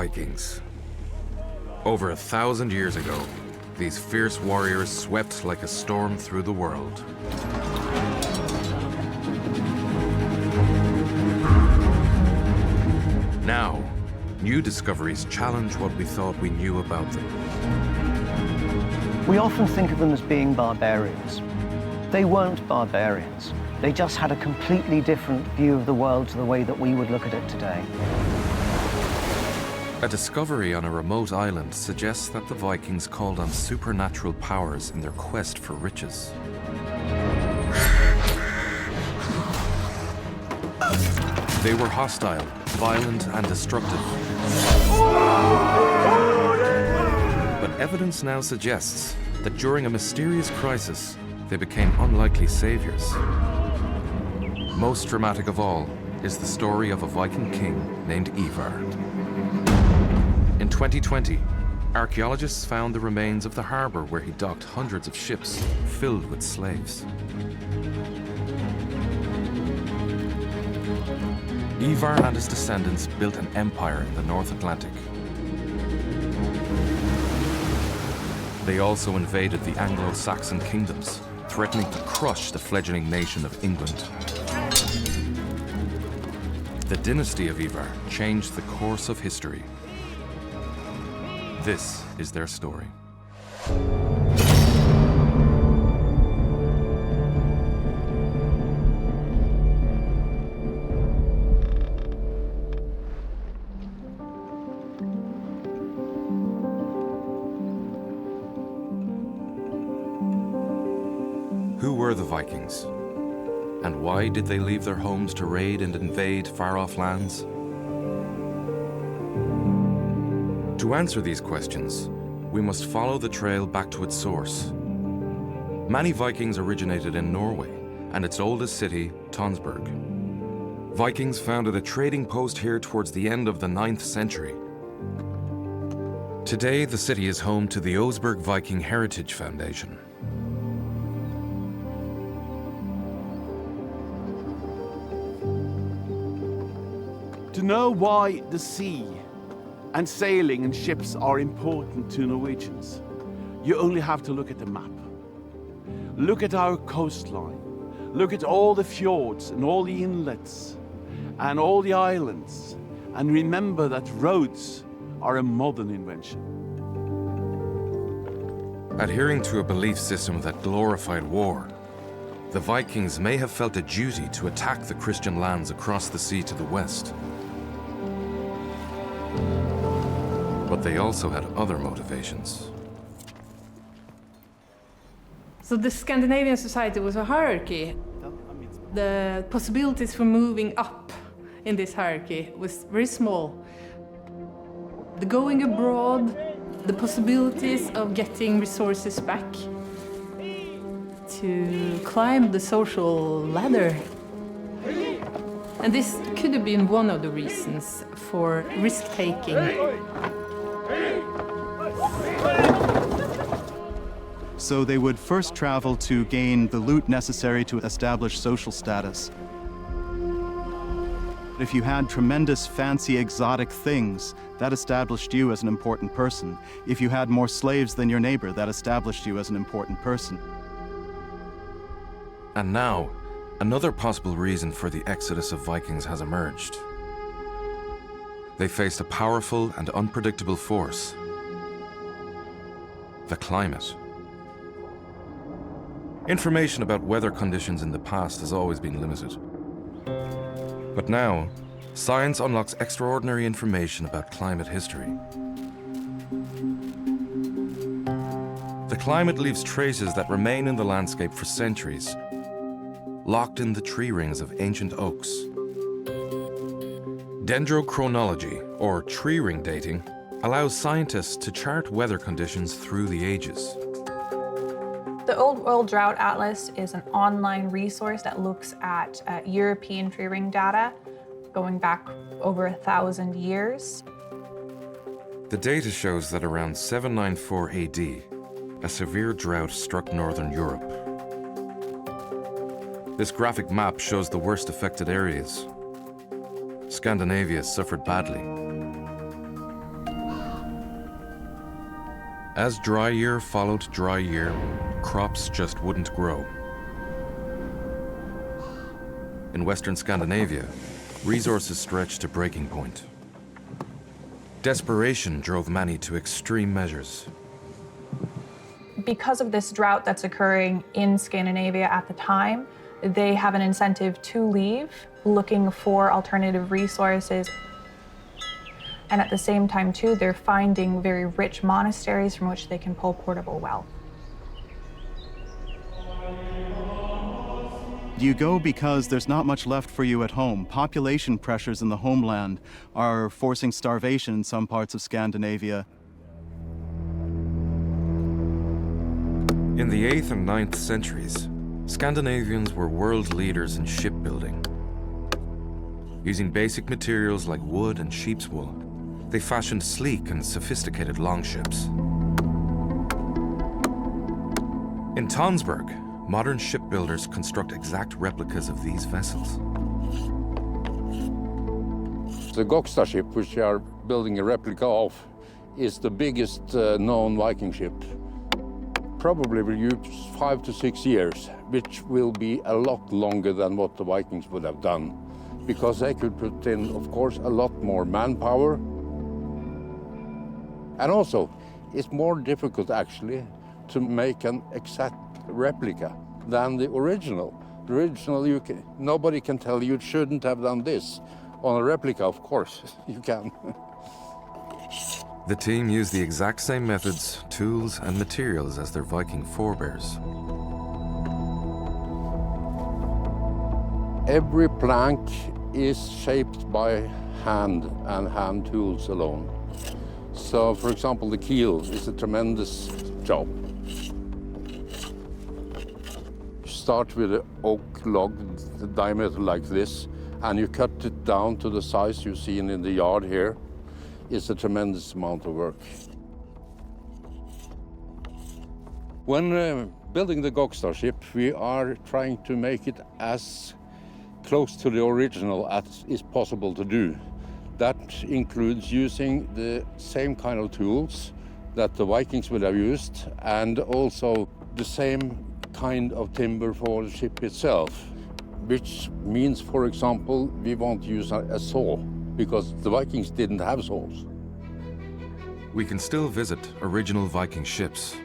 Vikings. Over 1,000 years ago, these fierce warriors swept like a storm through the world. Now, new discoveries challenge what we thought we knew about them. We often think of them as being barbarians. They weren't barbarians. They just had a completely different view of the world to the way that we would look at it today. A discovery on a remote island suggests that the Vikings called on supernatural powers in their quest for riches. They were hostile, violent, and destructive. But evidence now suggests that during a mysterious crisis, they became unlikely saviors. Most dramatic of all is the story of a Viking king named Ivar. In 2020, archaeologists found the remains of the harbor where he docked hundreds of ships filled with slaves. Ivar and his descendants built an empire in the North Atlantic. They also invaded the Anglo-Saxon kingdoms, threatening to crush the fledgling nation of England. The dynasty of Ivar changed the course of history. This is their story. Who were the Vikings? And why did they leave their homes to raid and invade far-off lands? To answer these questions, we must follow the trail back to its source. Many Vikings originated in Norway and its oldest city, Tonsberg. Vikings founded a trading post here towards the end of the 9th century. Today, the city is home to the Oseberg Viking Heritage Foundation. To know why the sea and sailing and ships are important to Norwegians, you only have to look at the map. Look at our coastline. Look at all the fjords and all the inlets and all the islands. And remember that roads are a modern invention. Adhering to a belief system that glorified war, the Vikings may have felt a duty to attack the Christian lands across the sea to the west. But they also had other motivations. So the Scandinavian society was a hierarchy. The possibilities for moving up in this hierarchy was very small. The going abroad, the possibilities of getting resources back, to climb the social ladder. And this could have been one of the reasons for risk-taking. So they would first travel to gain the loot necessary to establish social status. If you had tremendous, fancy, exotic things, that established you as an important person. If you had more slaves than your neighbor, that established you as an important person. And now, another possible reason for the exodus of Vikings has emerged. They faced a powerful and unpredictable force: the climate. Information about weather conditions in the past has always been limited. But now, science unlocks extraordinary information about climate history. The climate leaves traces that remain in the landscape for centuries, locked in the tree rings of ancient oaks. Dendrochronology, or tree ring dating, allows scientists to chart weather conditions through the ages. The Old World Drought Atlas is an online resource that looks at European tree ring data going back over 1,000 years. The data shows that around 794 AD, a severe drought struck northern Europe. This graphic map shows the worst affected areas. Scandinavia suffered badly. As dry year followed dry year, crops just wouldn't grow. In Western Scandinavia, resources stretched to breaking point. Desperation drove many to extreme measures. Because of this drought that's occurring in Scandinavia at the time, they have an incentive to leave, looking for alternative resources. And at the same time, too, they're finding very rich monasteries from which they can pull portable wealth. You go because there's not much left for you at home. Population pressures in the homeland are forcing starvation in some parts of Scandinavia. In the 8th and 9th centuries, Scandinavians were world leaders in shipbuilding. Using basic materials like wood and sheep's wool, they fashioned sleek and sophisticated longships. In Tonsberg, modern shipbuilders construct exact replicas of these vessels. The Gokstad ship, which we are building a replica of, is the biggest known Viking ship. Probably will use 5 to 6 years, which will be a lot longer than what the Vikings would have done, because they could put in, of course, a lot more manpower. And also, it's more difficult, actually, to make an exact replica than the original. The original, nobody can tell you shouldn't have done this. On a replica, of course, you can. The team used the exact same methods, tools, and materials as their Viking forebears. Every plank is shaped by hand and hand tools alone. So, for example, the keel is a tremendous job. You start with an oak log, the diameter like this, and you cut it down to the size you see in the yard here. It's a tremendous amount of work. When building the Gokstad ship, we are trying to make it as close to the original as is possible to do. That includes using the same kind of tools that the Vikings would have used, and also the same kind of timber for the ship itself, which means, for example, we won't use a saw, because the Vikings didn't have saws. We can still visit original Viking ships.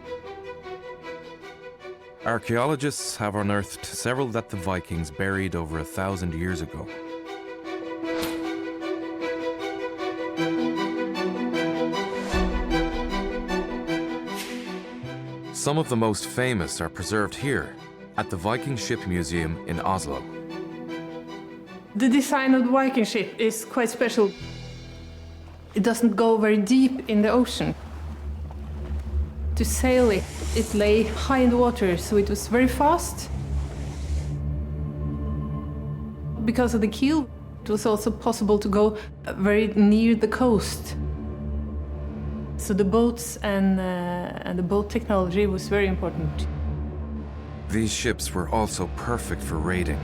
Archaeologists have unearthed several that the Vikings buried over 1,000 years ago. Some of the most famous are preserved here at the Viking Ship Museum in Oslo. The design of the Viking ship is quite special. It doesn't go very deep in the ocean. To sail it, it lay high in the water, so it was very fast. Because of the keel, it was also possible to go very near the coast. So the boats and the boat technology was very important. These ships were also perfect for raiding,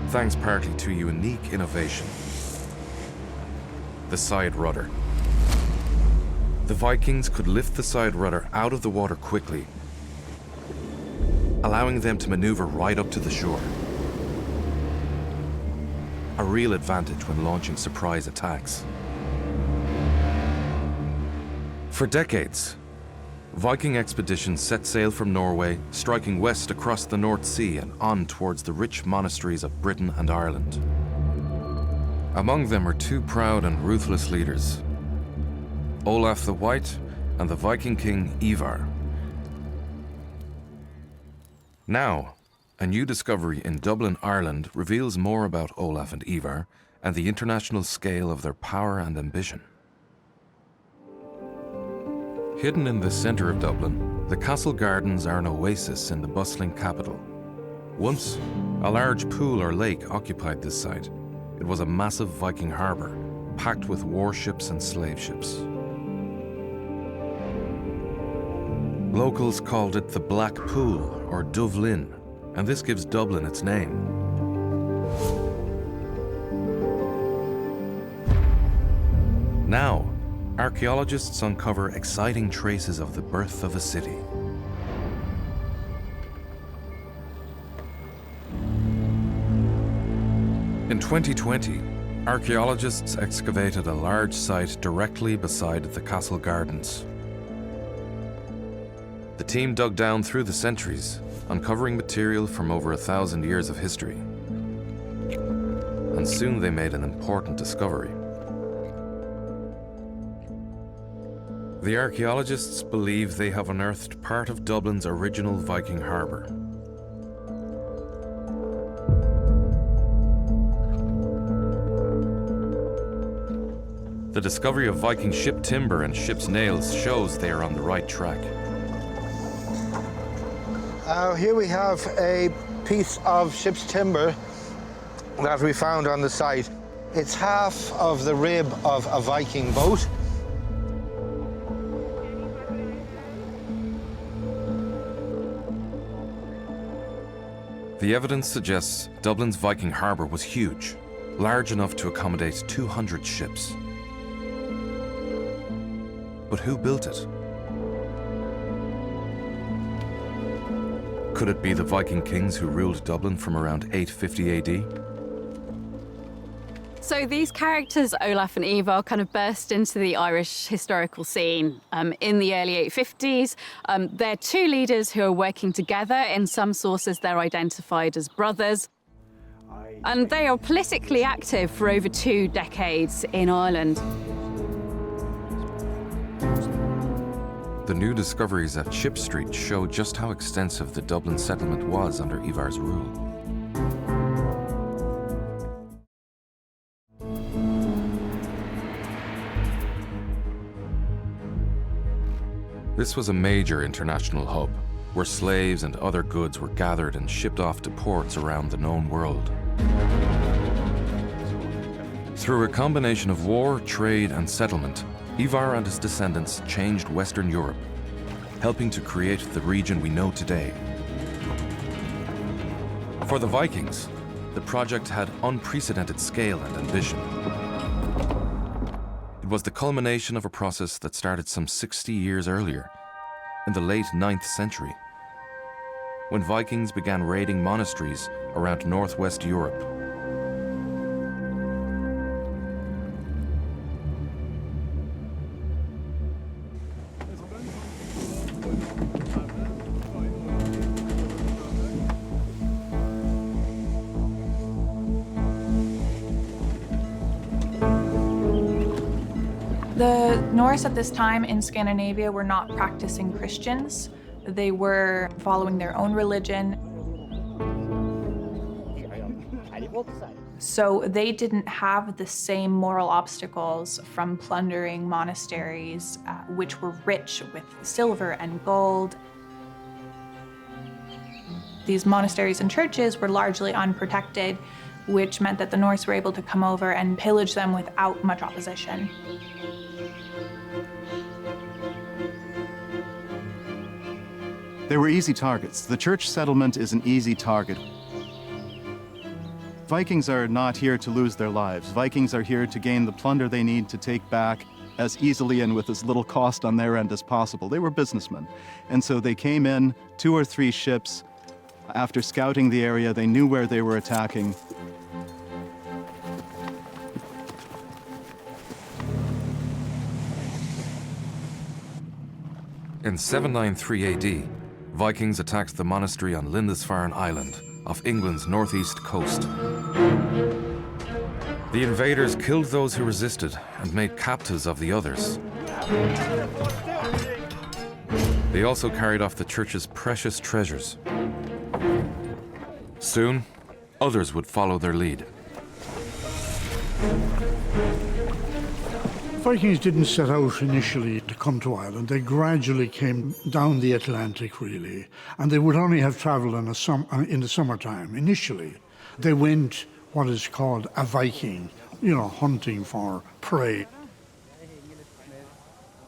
thanks partly to a unique innovation: the side rudder. The Vikings could lift the side rudder out of the water quickly, allowing them to maneuver right up to the shore. A real advantage when launching surprise attacks. For decades, Viking expeditions set sail from Norway, striking west across the North Sea and on towards the rich monasteries of Britain and Ireland. Among them are two proud and ruthless leaders, Olaf the White and the Viking king Ivar. Now, a new discovery in Dublin, Ireland reveals more about Olaf and Ivar and the international scale of their power and ambition. Hidden in the centre of Dublin, the castle gardens are an oasis in the bustling capital. Once, a large pool or lake occupied this site. It was a massive Viking harbour, packed with warships and slave ships. Locals called it the Black Pool or Duvlin, and this gives Dublin its name. Now, archaeologists uncover exciting traces of the birth of a city. In 2020, archaeologists excavated a large site directly beside the castle gardens. The team dug down through the centuries, uncovering material from over 1,000 years of history. And soon they made an important discovery. The archaeologists believe they have unearthed part of Dublin's original Viking harbour. The discovery of Viking ship timber and ship's nails shows they are on the right track. Here we have a piece of ship's timber that we found on the site. It's half of the rib of a Viking boat. The evidence suggests Dublin's Viking harbour was huge, large enough to accommodate 200 ships. But who built it? Could it be the Viking kings who ruled Dublin from around 850 AD? So these characters, Olaf and Ivar, kind of burst into the Irish historical scene in the early 850s. They're two leaders who are working together. In some sources, they're identified as brothers. And they are politically active for over 2 decades in Ireland. The new discoveries at Ship Street show just how extensive the Dublin settlement was under Ivar's rule. This was a major international hub, where slaves and other goods were gathered and shipped off to ports around the known world. Through a combination of war, trade, and settlement, Ivar and his descendants changed Western Europe, helping to create the region we know today. For the Vikings, the project had unprecedented scale and ambition. It was the culmination of a process that started some 60 years earlier, in the late 9th century, when Vikings began raiding monasteries around northwest Europe. The Norse at this time in Scandinavia were not practicing Christians. They were following their own religion. So they didn't have the same moral obstacles from plundering monasteries, which were rich with silver and gold. These monasteries and churches were largely unprotected, which meant that the Norse were able to come over and pillage them without much opposition. They were easy targets. The church settlement is an easy target. Vikings are not here to lose their lives. Vikings are here to gain the plunder they need to take back as easily and with as little cost on their end as possible. They were businessmen. And so they came in, 2 or 3 ships. After scouting the area, they knew where they were attacking. In 793 AD, Vikings attacked the monastery on Lindisfarne Island, off England's northeast coast. The invaders killed those who resisted and made captives of the others. They also carried off the church's precious treasures. Soon, others would follow their lead. Vikings didn't set out initially to come to Ireland. They gradually came down the Atlantic, really, and they would only have travelled in the summertime. Initially, they went what is called a Viking, hunting for prey.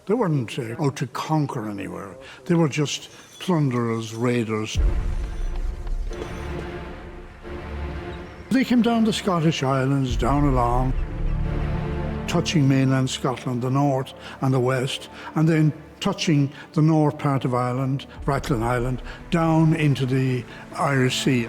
They weren't out to conquer anywhere. They were just plunderers, raiders. They came down the Scottish Islands, down along, touching mainland Scotland, the north and the west, and then touching the north part of Ireland, Rathlin Island, down into the Irish Sea.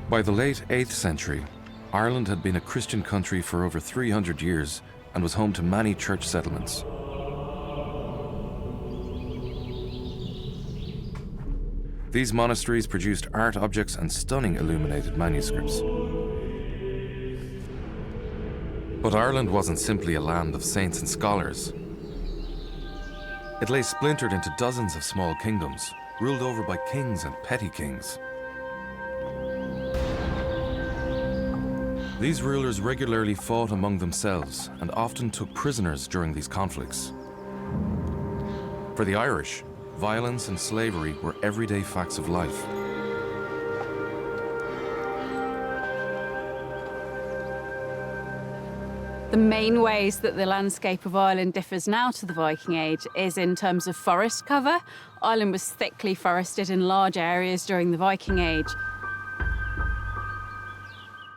By the late 8th century, Ireland had been a Christian country for over 300 years and was home to many church settlements. These monasteries produced art objects and stunning illuminated manuscripts. But Ireland wasn't simply a land of saints and scholars. It lay splintered into dozens of small kingdoms, ruled over by kings and petty kings. These rulers regularly fought among themselves and often took prisoners during these conflicts. For the Irish, violence and slavery were everyday facts of life. The main ways that the landscape of Ireland differs now to the Viking Age is in terms of forest cover. Ireland was thickly forested in large areas during the Viking Age.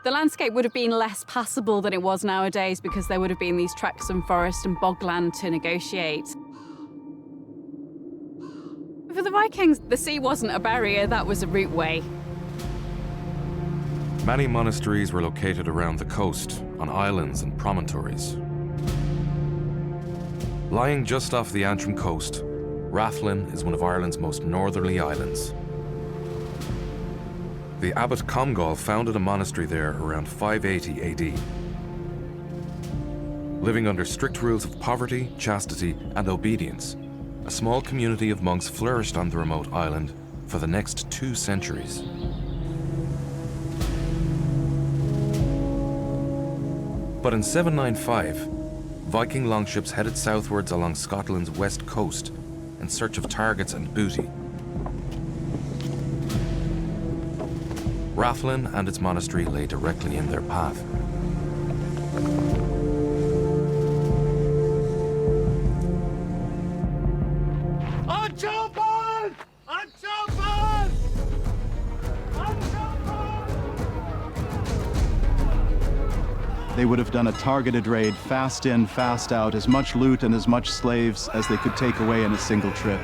The landscape would have been less passable than it was nowadays because there would have been these tracts of forest and bogland to negotiate. For the Vikings, the sea wasn't a barrier, that was a routeway. Many monasteries were located around the coast, on islands and promontories. Lying just off the Antrim coast, Rathlin is one of Ireland's most northerly islands. The abbot Comgall founded a monastery there around 580 AD. Living under strict rules of poverty, chastity, and obedience, a small community of monks flourished on the remote island for the next 2 centuries. But in 795, Viking longships headed southwards along Scotland's west coast in search of targets and booty. Rathlin and its monastery lay directly in their path. They would have done a targeted raid, fast in, fast out, as much loot and as much slaves as they could take away in a single trip.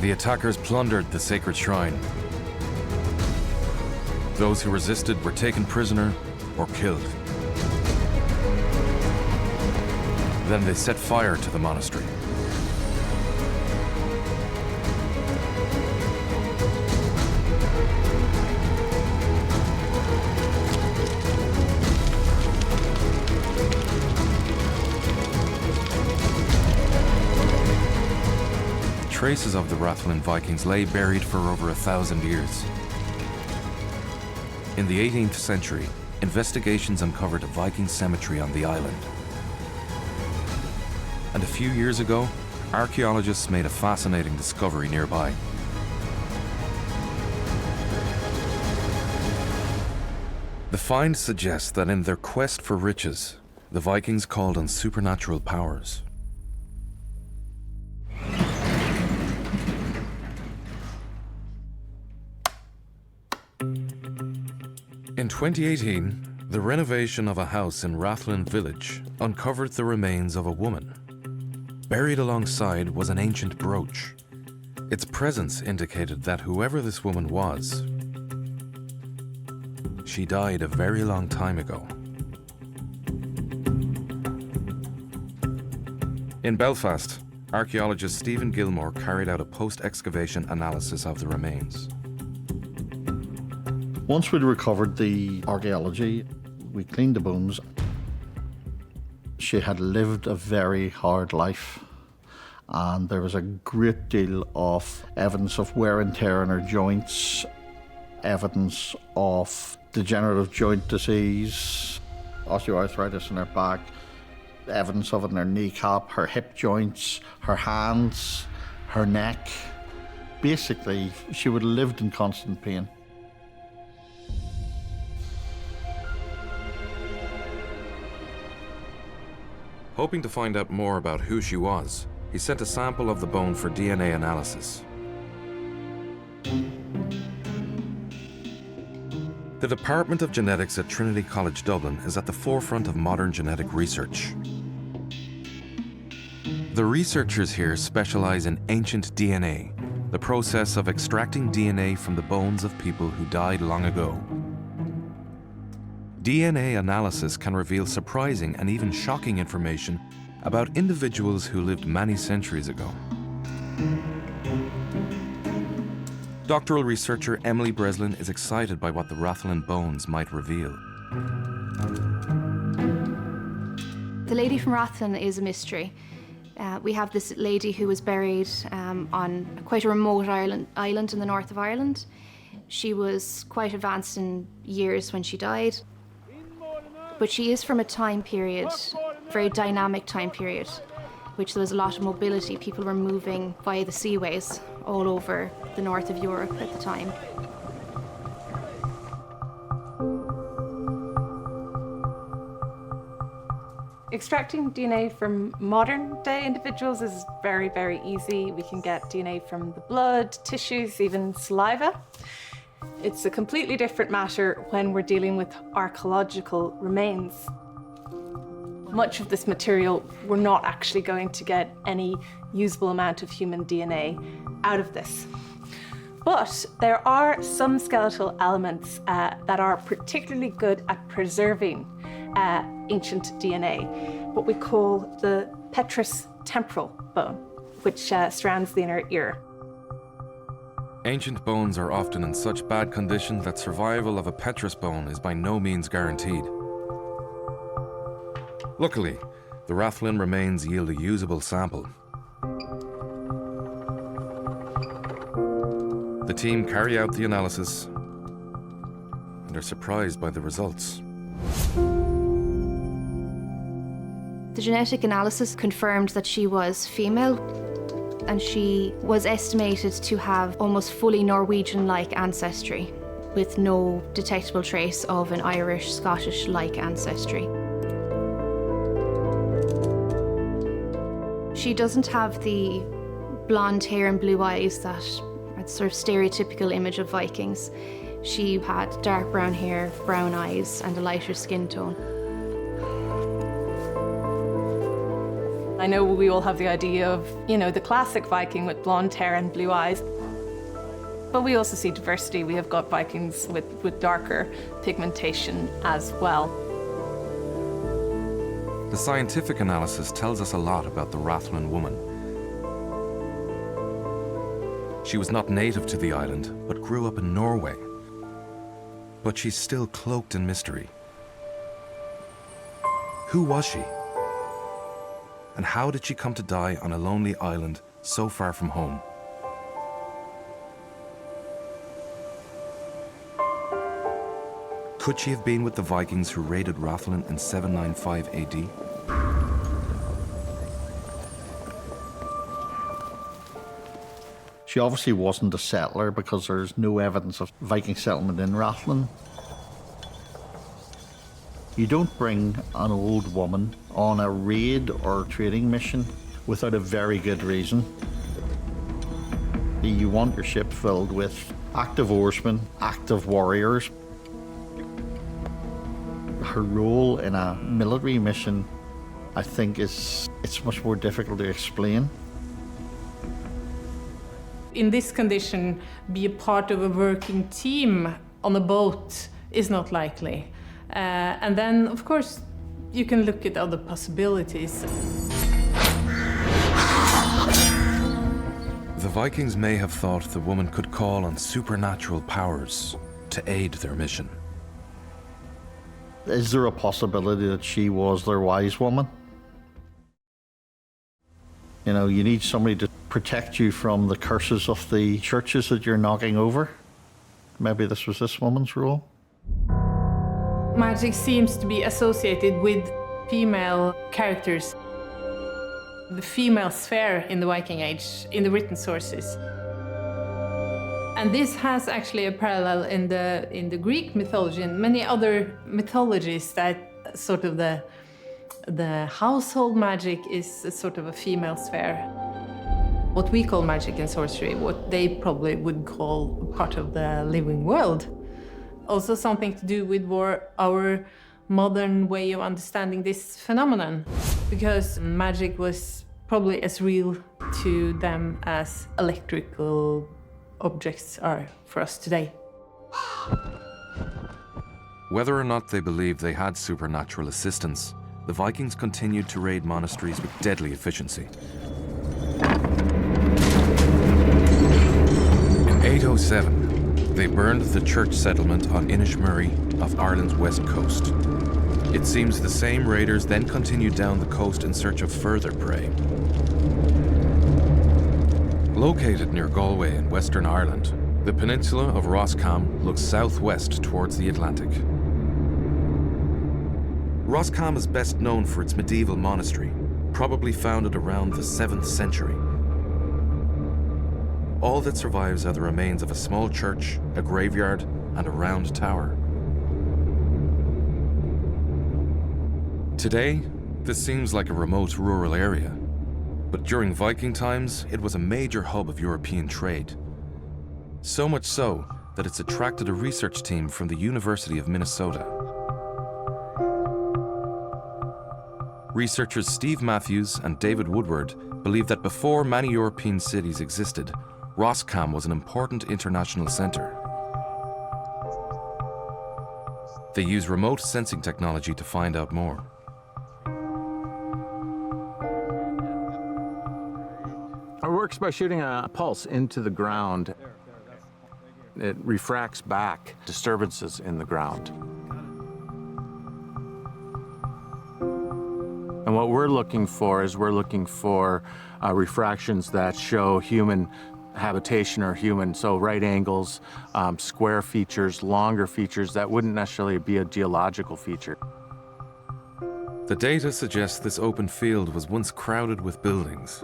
The attackers plundered the sacred shrine. Those who resisted were taken prisoner or killed. Then they set fire to the monastery. Traces of the Rathlin Vikings lay buried for over 1,000 years. In the 18th century, investigations uncovered a Viking cemetery on the island. And a few years ago, archaeologists made a fascinating discovery nearby. The find suggests that in their quest for riches, the Vikings called on supernatural powers. In 2018, the renovation of a house in Rathlin village uncovered the remains of a woman. Buried alongside was an ancient brooch. Its presence indicated that whoever this woman was, she died a very long time ago. In Belfast, archaeologist Stephen Gilmore carried out a post-excavation analysis of the remains. Once we'd recovered the archaeology, we cleaned the bones. She had lived a very hard life, and there was a great deal of evidence of wear and tear in her joints, evidence of degenerative joint disease, osteoarthritis in her back, evidence of it in her kneecap, her hip joints, her hands, her neck. Basically, she would have lived in constant pain. Hoping to find out more about who she was, he sent a sample of the bone for DNA analysis. The Department of Genetics at Trinity College Dublin is at the forefront of modern genetic research. The researchers here specialize in ancient DNA, the process of extracting DNA from the bones of people who died long ago. DNA analysis can reveal surprising and even shocking information about individuals who lived many centuries ago. Doctoral researcher Emily Breslin is excited by what the Rathlin bones might reveal. The lady from Rathlin is a mystery. We have this lady who was buried on quite a remote island in the north of Ireland. She was quite advanced in years when she died. But she is from a time period, a very dynamic time period, which there was a lot of mobility. People were moving via the seaways all over the north of Europe at the time. Extracting DNA from modern day individuals is very, very easy. We can get DNA from the blood, tissues, even saliva. It's a completely different matter when we're dealing with archaeological remains. Much of this material, we're not actually going to get any usable amount of human DNA out of this. But there are some skeletal elements that are particularly good at preserving ancient DNA, what we call the petrous temporal bone, which surrounds the inner ear. Ancient bones are often in such bad condition that survival of a petrous bone is by no means guaranteed. Luckily, the Rathlin remains yield a usable sample. The team carry out the analysis and are surprised by the results. The genetic analysis confirmed that she was female, and she was estimated to have almost fully Norwegian-like ancestry, with no detectable trace of an Irish, Scottish-like ancestry. She doesn't have the blonde hair and blue eyes that are the sort of stereotypical image of Vikings. She had dark brown hair, brown eyes, and a lighter skin tone. I know we all have the idea of, the classic Viking with blonde hair and blue eyes. But we also see diversity. We have got Vikings with darker pigmentation as well. The scientific analysis tells us a lot about the Rathlin woman. She was not native to the island, but grew up in Norway. But she's still cloaked in mystery. Who was she? And how did she come to die on a lonely island so far from home? Could she have been with the Vikings who raided Rathlin in 795 AD? She obviously wasn't a settler because there's no evidence of Viking settlement in Rathlin. You don't bring an old woman on a raid or trading mission without a very good reason. You want your ship filled with active oarsmen, active warriors. Her role in a military mission, I think, it's much more difficult to explain. In this condition, be a part of a working team on a boat is not likely. And then, of course, you can look at other possibilities. The Vikings may have thought the woman could call on supernatural powers to aid their mission. Is there a possibility that she was their wise woman? You know, you need somebody to protect you from the curses of the churches that you're knocking over. Maybe this was this woman's role. Magic seems to be associated with female characters. The female sphere in the Viking Age, in the written sources. And this has actually a parallel in the Greek mythology and many other mythologies, that sort of the household magic is a sort of a female sphere. What we call magic and sorcery, what they probably would call part of the living world. Also something to do with our modern way of understanding this phenomenon, because magic was probably as real to them as electrical objects are for us today. Whether or not they believed they had supernatural assistance, the Vikings continued to raid monasteries with deadly efficiency. In 807, they burned the church settlement on Inishmurray of Ireland's west coast. It seems the same raiders then continued down the coast in search of further prey. Located near Galway in Western Ireland, the peninsula of Roscommon looks southwest towards the Atlantic. Roscommon is best known for its medieval monastery, probably founded around the 7th century. All that survives are the remains of a small church, a graveyard, and a round tower. Today, this seems like a remote rural area, but during Viking times, it was a major hub of European trade. So much so that it's attracted a research team from the University of Minnesota. Researchers Steve Matthews and David Woodward believe that before many European cities existed, Roscommon was an important international center. They use remote sensing technology to find out more. It works by shooting a pulse into the ground. It refracts back disturbances in the ground. And what we're looking for is refractions that show human habitation or human, so right angles, square features, longer features that wouldn't necessarily be a geological feature. The data suggests this open field was once crowded with buildings.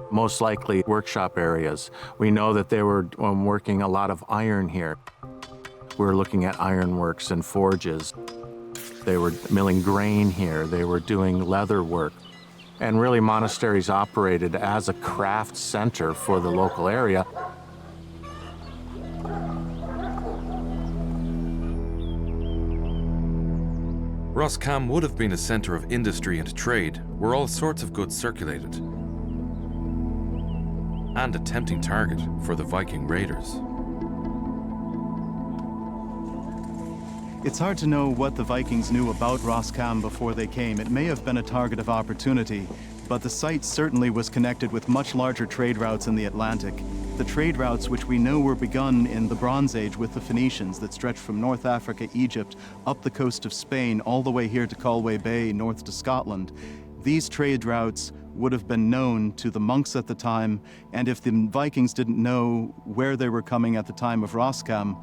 Most likely workshop areas. We know that they were working a lot of iron here. We were looking at ironworks and forges. They were milling grain here. They were doing leather work. And really, monasteries operated as a craft center for the local area. Roscommon would have been a center of industry and trade, where all sorts of goods circulated, and a tempting target for the Viking raiders. It's hard to know what the Vikings knew about Roscommon before they came. It may have been a target of opportunity, but the site certainly was connected with much larger trade routes in the Atlantic. The trade routes which we know were begun in the Bronze Age with the Phoenicians that stretched from North Africa, Egypt, up the coast of Spain, all the way here to Galway Bay, north to Scotland. These trade routes would have been known to the monks at the time, and if the Vikings didn't know where they were coming at the time of Roscommon,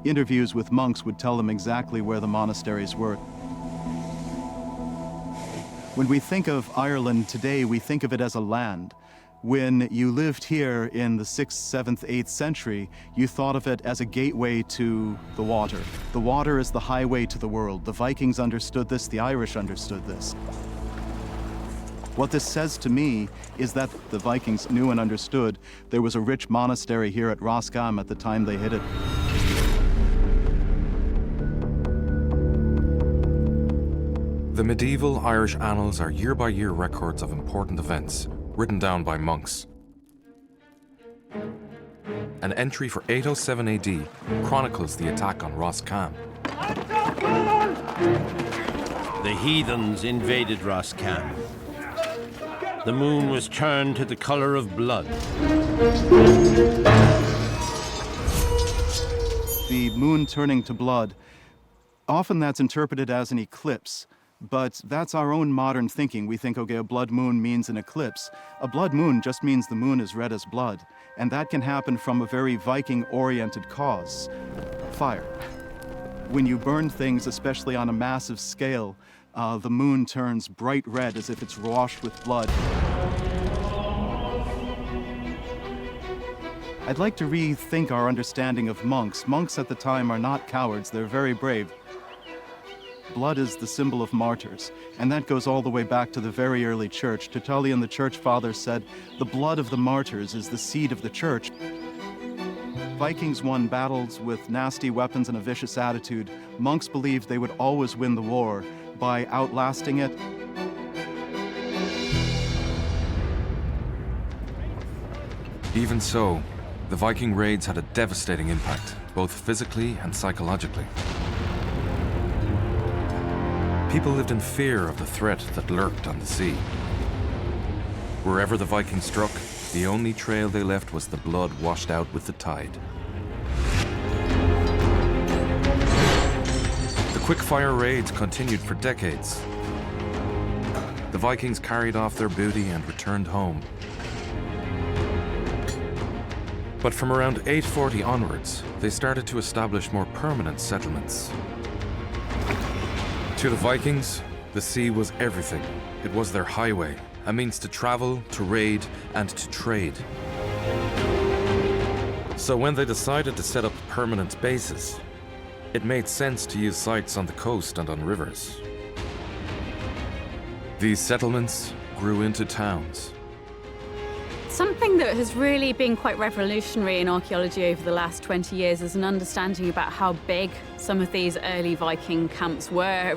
interviews with monks would tell them exactly where the monasteries were. When we think of Ireland today, we think of it as a land. When you lived here in the 6th, 7th, 8th century, you thought of it as a gateway to the water. The water is the highway to the world. The Vikings understood this, the Irish understood this. What this says to me is that the Vikings knew and understood there was a rich monastery here at Roscommon at the time they hit it. The medieval Irish annals are year-by-year records of important events, written down by monks. An entry for 807 AD chronicles the attack on Roscommon. The heathens invaded Roscommon. The moon was turned to the color of blood. The moon turning to blood, often that's interpreted as an eclipse. But that's our own modern thinking. We think, okay, a blood moon means an eclipse. A blood moon just means the moon is red as blood. And that can happen from a very Viking-oriented cause, fire. When you burn things, especially on a massive scale, the moon turns bright red as if it's washed with blood. I'd like to rethink our understanding of monks. Monks at the time are not cowards, they're very brave. Blood is the symbol of martyrs, and that goes all the way back to the very early church. Tertullian, the church father, said, "The blood of the martyrs is the seed of the church." Vikings won battles with nasty weapons and a vicious attitude. Monks believed they would always win the war by outlasting it. Even so, the Viking raids had a devastating impact, both physically and psychologically. People lived in fear of the threat that lurked on the sea. Wherever the Vikings struck, the only trail they left was the blood washed out with the tide. The quick-fire raids continued for decades. The Vikings carried off their booty and returned home. But from around 840 onwards, they started to establish more permanent settlements. To the Vikings, the sea was everything. It was their highway, a means to travel, to raid, and to trade. So when they decided to set up permanent bases, it made sense to use sites on the coast and on rivers. These settlements grew into towns. Something that has really been quite revolutionary in archaeology over the last 20 years is an understanding about how big some of these early Viking camps were.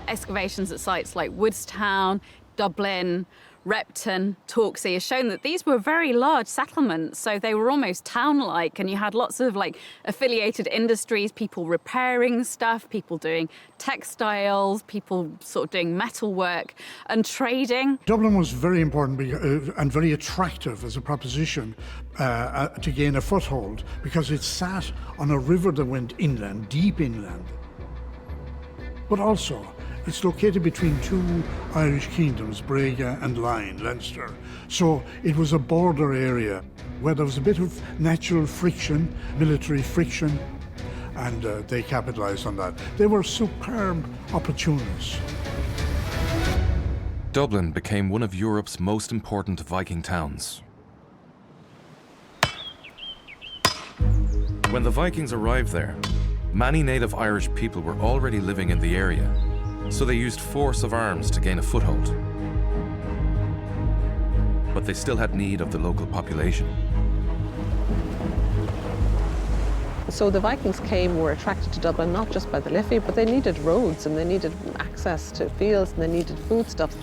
Excavations at sites like Woodstown, Dublin, Repton, Torksey has shown that these were very large settlements, so they were almost town-like, and you had lots of affiliated industries, people repairing stuff, people doing textiles, people sort of doing metalwork and trading. Dublin was very important and very attractive as a proposition to gain a foothold, because it sat on a river that went inland, deep inland. But also, it's located between two Irish kingdoms, Brega and Line, Leinster. So it was a border area where there was a bit of natural friction, military friction, and they capitalized on that. They were superb opportunists. Dublin became one of Europe's most important Viking towns. When the Vikings arrived there, many native Irish people were already living in the area, so they used force of arms to gain a foothold. But they still had need of the local population. So the Vikings were attracted to Dublin not just by the Liffey, but they needed roads and they needed access to fields and they needed foodstuffs.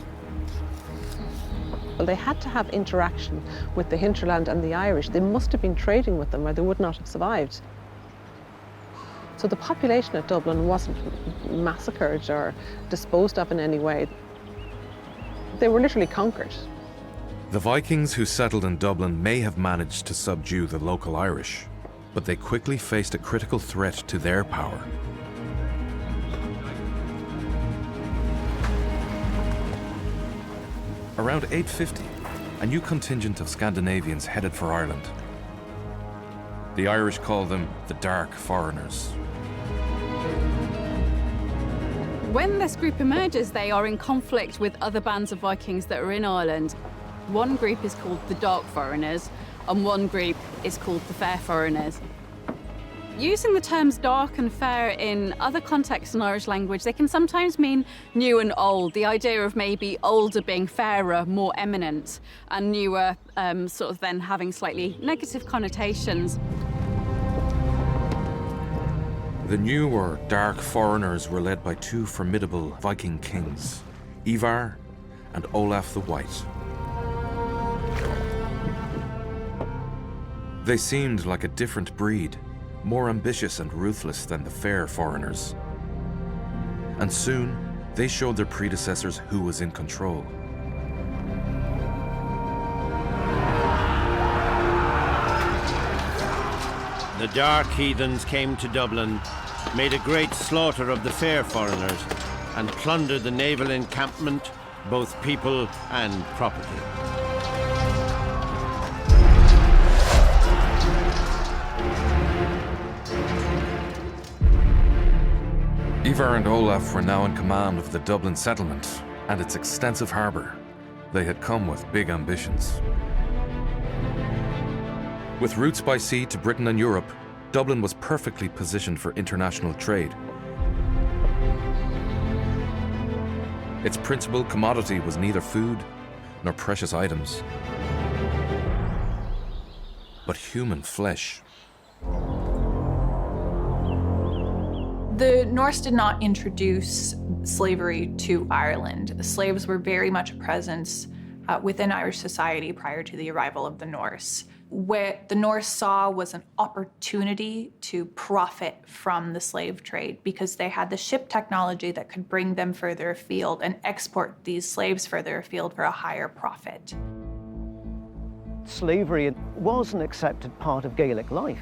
Well, they had to have interaction with the hinterland and the Irish. They must have been trading with them or they would not have survived. So the population of Dublin wasn't massacred or disposed of in any way. They were literally conquered. The Vikings who settled in Dublin may have managed to subdue the local Irish, but they quickly faced a critical threat to their power. Around 850, a new contingent of Scandinavians headed for Ireland. The Irish called them the Dark Foreigners. When this group emerges, they are in conflict with other bands of Vikings that are in Ireland. One group is called the Dark Foreigners, and one group is called the Fair Foreigners. Using the terms dark and fair in other contexts in Irish language, they can sometimes mean new and old. The idea of maybe older being fairer, more eminent, and newer sort of then having slightly negative connotations. The new or Dark Foreigners were led by two formidable Viking kings, Ivar and Olaf the White. They seemed like a different breed, more ambitious and ruthless than the Fair Foreigners. And soon, they showed their predecessors who was in control. The Dark Heathens came to Dublin made a great slaughter of the fair foreigners, and plundered the naval encampment, both people and property. Ivar and Olaf were now in command of the Dublin settlement and its extensive harbour. They had come with big ambitions. With routes by sea to Britain and Europe, Dublin was perfectly positioned for international trade. Its principal commodity was neither food nor precious items, but human flesh. The Norse did not introduce slavery to Ireland. Slaves were very much a presence within Irish society prior to the arrival of the Norse. What the Norse saw was an opportunity to profit from the slave trade because they had the ship technology that could bring them further afield and export these slaves further afield for a higher profit. Slavery was an accepted part of Gaelic life.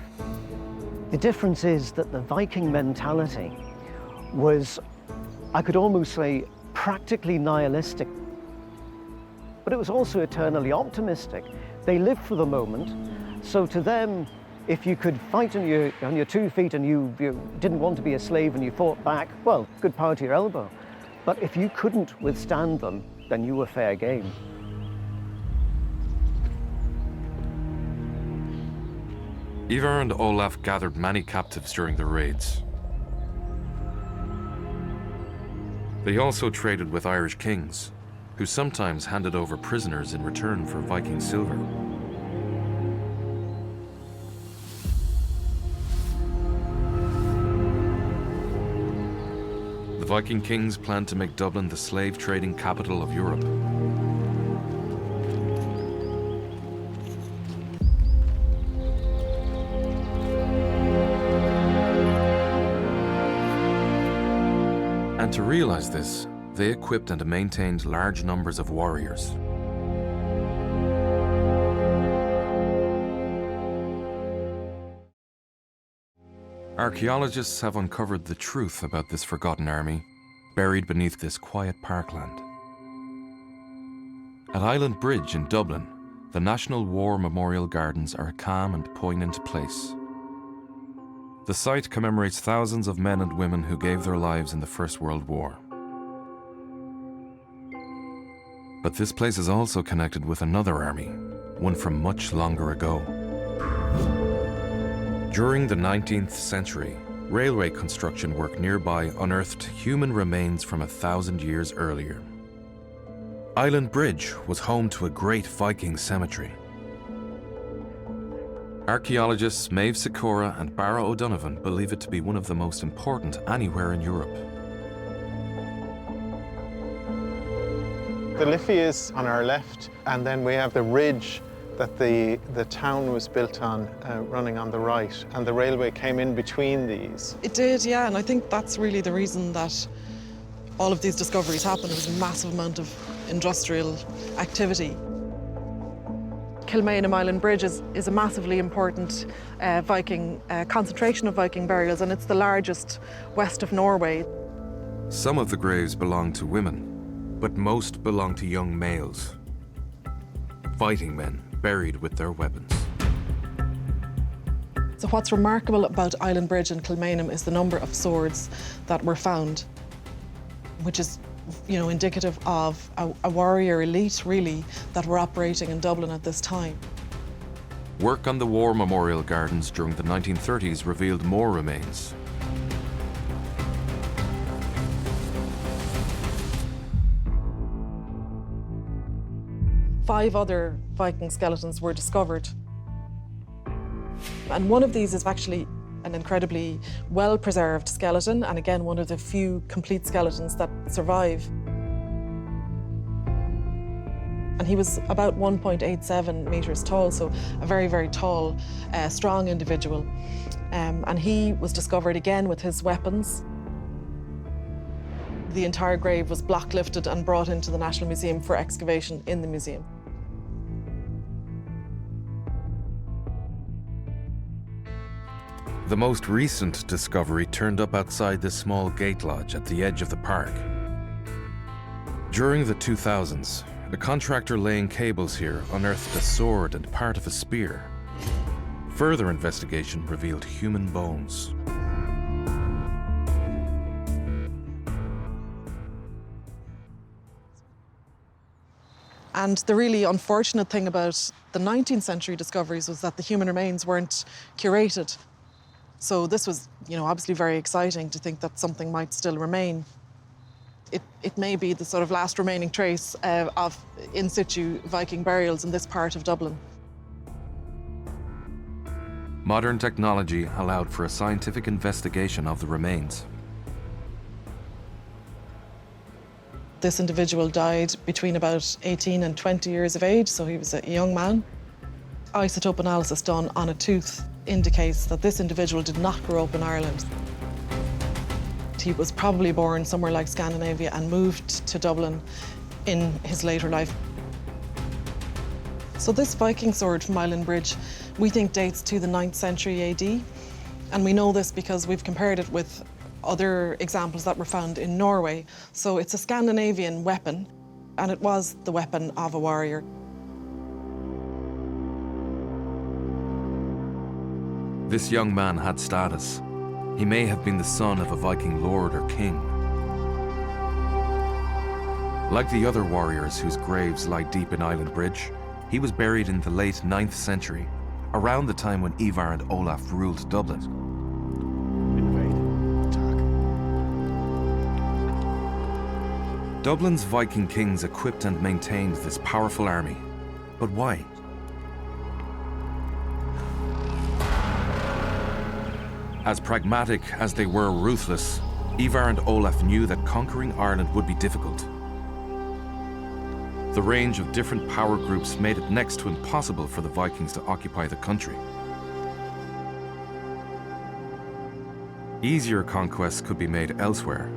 The difference is that the Viking mentality was, I could almost say, practically nihilistic, but it was also eternally optimistic. They lived for the moment, so to them, if you could fight on your 2 feet and you didn't want to be a slave and you fought back, well, good power to your elbow. But if you couldn't withstand them, then you were fair game. Ivar and Olaf gathered many captives during the raids. They also traded with Irish kings, who sometimes handed over prisoners in return for Viking silver. The Viking kings planned to make Dublin the slave trading capital of Europe. And to realize this, they equipped and maintained large numbers of warriors. Archaeologists have uncovered the truth about this forgotten army, buried beneath this quiet parkland. At Island Bridge in Dublin, the National War Memorial Gardens are a calm and poignant place. The site commemorates thousands of men and women who gave their lives in the First World War. But this place is also connected with another army, one from much longer ago. During the 19th century, railway construction work nearby unearthed human remains from 1,000 years earlier. Island Bridge was home to a great Viking cemetery. Archaeologists Maeve Sikora and Barra O'Donovan believe it to be one of the most important anywhere in Europe. The Liffey is on our left, and then we have the ridge that the town was built on, running on the right, and the railway came in between these. It did, yeah, and I think that's really the reason that all of these discoveries happened. There was a massive amount of industrial activity. Kilmainham Island Bridge is a massively important Viking concentration of Viking burials, and it's the largest west of Norway. Some of the graves belong to women, but most belong to young males. Fighting men buried with their weapons. So what's remarkable about Island Bridge and Kilmainham is the number of swords that were found, which is, you know, indicative of a warrior elite, really, that were operating in Dublin at this time. Work on the War Memorial Gardens during the 1930s revealed more remains. Five other Viking skeletons were discovered. And one of these is actually an incredibly well-preserved skeleton, and again, one of the few complete skeletons that survive. And he was about 1.87 meters tall, so a very, very tall, strong individual. And he was discovered again with his weapons. The entire grave was block lifted and brought into the National Museum for excavation in the museum. The most recent discovery turned up outside this small gate lodge at the edge of the park. During the 2000s, a contractor laying cables here unearthed a sword and part of a spear. Further investigation revealed human bones. And the really unfortunate thing about the 19th century discoveries was that the human remains weren't curated. So this was, obviously very exciting to think that something might still remain. It may be the sort of last remaining trace of in situ Viking burials in this part of Dublin. Modern technology allowed for a scientific investigation of the remains. This individual died between about 18 and 20 years of age, so he was a young man. Isotope analysis done on a tooth indicates that this individual did not grow up in Ireland. He was probably born somewhere like Scandinavia and moved to Dublin in his later life. So this Viking sword from Island Bridge, we think dates to the 9th century AD. And we know this because we've compared it with other examples that were found in Norway. So it's a Scandinavian weapon, and it was the weapon of a warrior. This young man had status. He may have been the son of a Viking lord or king. Like the other warriors whose graves lie deep in Island Bridge, he was buried in the late 9th century, around the time when Ivar and Olaf ruled Dublin. Dublin's Viking kings equipped and maintained this powerful army. But why? As pragmatic as they were ruthless, Ivar and Olaf knew that conquering Ireland would be difficult. The range of different power groups made it next to impossible for the Vikings to occupy the country. Easier conquests could be made elsewhere.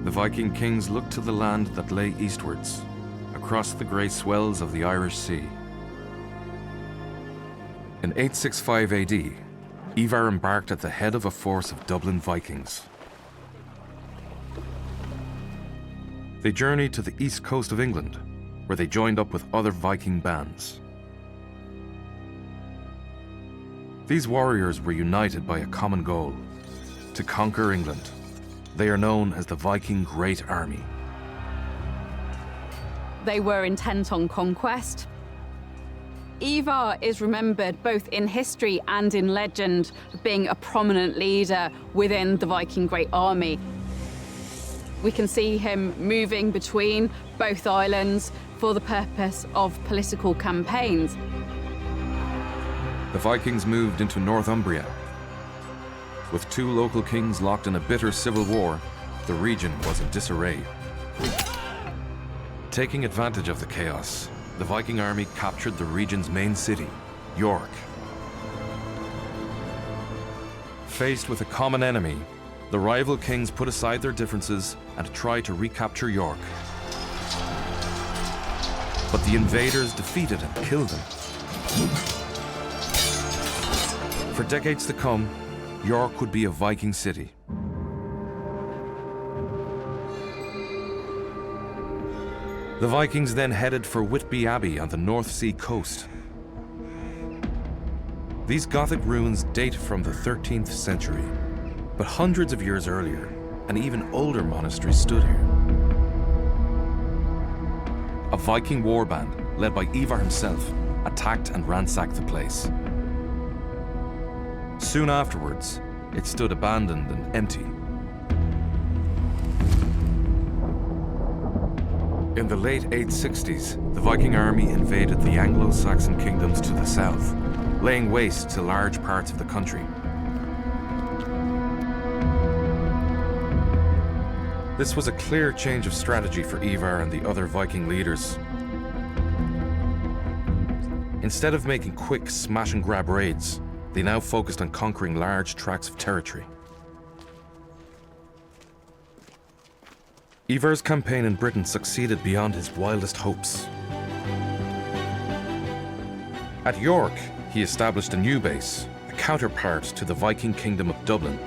The Viking kings looked to the land that lay eastwards, across the grey swells of the Irish Sea. In 865 AD, Ivar embarked at the head of a force of Dublin Vikings. They journeyed to the east coast of England, where they joined up with other Viking bands. These warriors were united by a common goal: to conquer England. They are known as the Viking Great Army. They were intent on conquest. Ivar is remembered both in history and in legend as being a prominent leader within the Viking Great Army. We can see him moving between both islands for the purpose of political campaigns. The Vikings moved into Northumbria. With two local kings locked in a bitter civil war, the region was in disarray. Taking advantage of the chaos, the Viking army captured the region's main city, York. Faced with a common enemy, the rival kings put aside their differences and tried to recapture York. But the invaders defeated and killed them. For decades to come, York would be a Viking city. The Vikings then headed for Whitby Abbey on the North Sea coast. These Gothic ruins date from the 13th century, but hundreds of years earlier, an even older monastery stood here. A Viking warband, led by Ivar himself, attacked and ransacked the place. Soon afterwards, it stood abandoned and empty. In the late 860s, the Viking army invaded the Anglo-Saxon kingdoms to the south, laying waste to large parts of the country. This was a clear change of strategy for Ivar and the other Viking leaders. Instead of making quick smash-and-grab raids, they now focused on conquering large tracts of territory. Ivar's campaign in Britain succeeded beyond his wildest hopes. At York, he established a new base, a counterpart to the Viking kingdom of Dublin.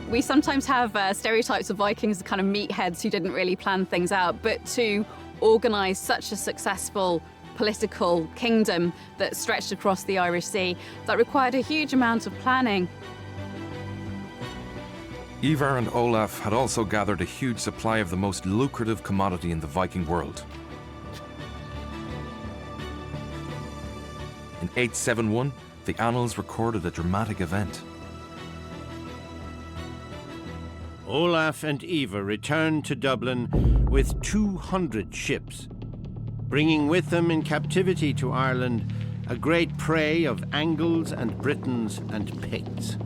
We sometimes have stereotypes of Vikings as kind of meatheads who didn't really plan things out, but to organise such a successful political kingdom that stretched across the Irish Sea, that required a huge amount of planning. Ivar and Olaf had also gathered a huge supply of the most lucrative commodity in the Viking world. In 871, the annals recorded a dramatic event. Olaf and Ivar returned to Dublin with 200 ships, bringing with them in captivity to Ireland a great prey of Angles and Britons and Picts.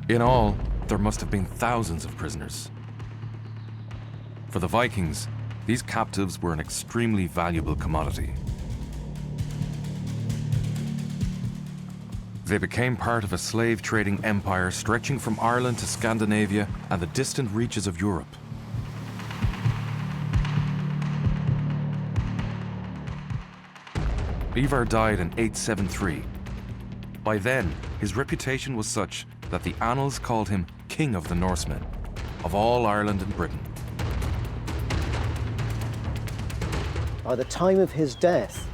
In all, there must have been thousands of prisoners. For the Vikings, these captives were an extremely valuable commodity. They became part of a slave-trading empire stretching from Ireland to Scandinavia and the distant reaches of Europe. Ivar died in 873. By then, his reputation was such that the annals called him King of the Norsemen, of all Ireland and Britain. By the time of his death,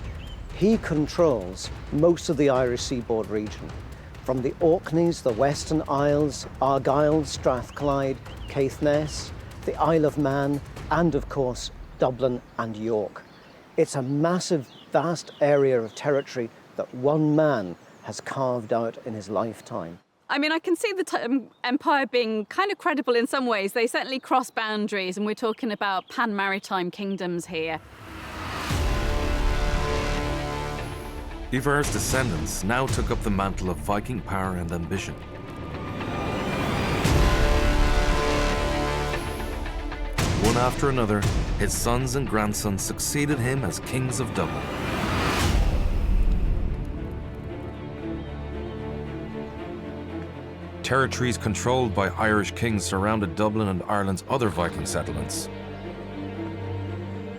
he controls most of the Irish seaboard region, from the Orkneys, the Western Isles, Argyll, Strathclyde, Caithness, the Isle of Man, and of course, Dublin and York. It's a massive, vast area of territory that one man has carved out in his lifetime. I mean, I can see the empire being kind of credible in some ways. They certainly cross boundaries, and we're talking about pan-maritime kingdoms here. Ivar's descendants now took up the mantle of Viking power and ambition. One after another, his sons and grandsons succeeded him as kings of Dublin. Territories controlled by Irish kings surrounded Dublin and Ireland's other Viking settlements.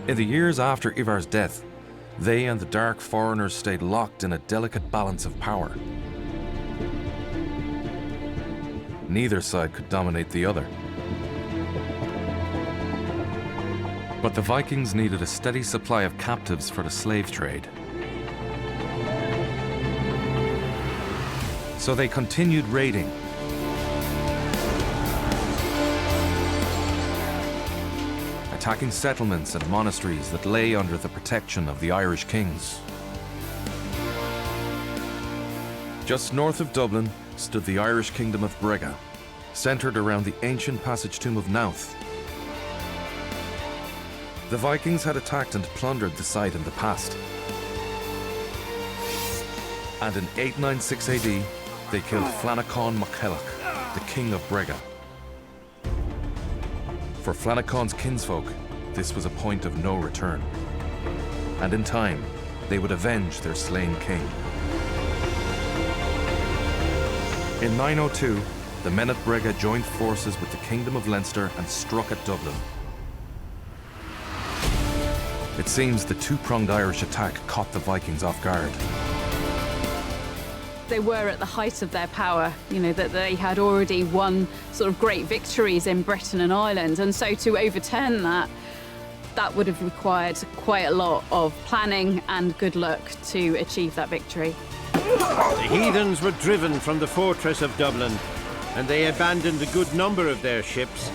In the years after Ivar's death, they and the dark foreigners stayed locked in a delicate balance of power. Neither side could dominate the other. But the Vikings needed a steady supply of captives for the slave trade. So they continued raiding. Attacking settlements and monasteries that lay under the protection of the Irish kings. Just north of Dublin stood the Irish kingdom of Brega, centred around the ancient passage tomb of Knowth. The Vikings had attacked and plundered the site in the past. And in 896 AD, they killed Flanacon Mackelloch, the king of Brega. For Flanacon's kinsfolk, this was a point of no return. And in time, they would avenge their slain king. In 902, the men at Brega joined forces with the Kingdom of Leinster and struck at Dublin. It seems the two-pronged Irish attack caught the Vikings off guard. They were at the height of their power, you know, that they had already won sort of great victories in Britain and Ireland, and so to overturn that would have required quite a lot of planning and good luck to achieve that victory. The heathens were driven from the fortress of Dublin, and they abandoned a good number of their ships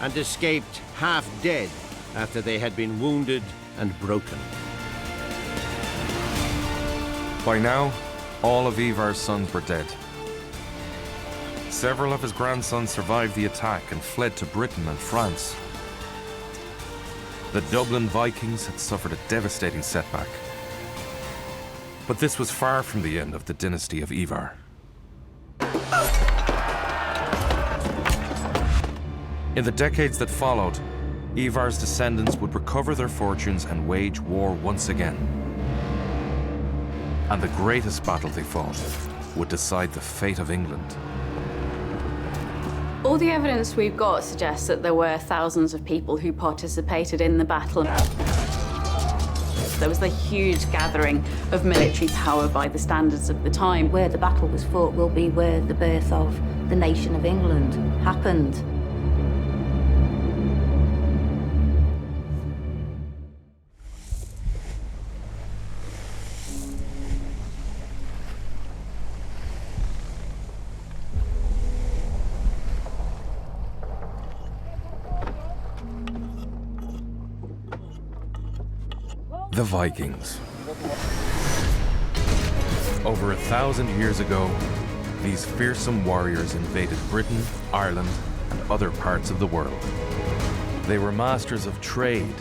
and escaped half dead after they had been wounded and broken. By now, all of Ivar's sons were dead. Several of his grandsons survived the attack and fled to Britain and France. The Dublin Vikings had suffered a devastating setback. But this was far from the end of the dynasty of Ivar. In the decades that followed, Ivar's descendants would recover their fortunes and wage war once again. And the greatest battle they fought would decide the fate of England. All the evidence we've got suggests that there were thousands of people who participated in the battle. There was a huge gathering of military power by the standards of the time. Where the battle was fought will be where the birth of the nation of England happened. The Vikings. Over 1,000 years ago, these fearsome warriors invaded Britain, Ireland, and other parts of the world. They were masters of trade,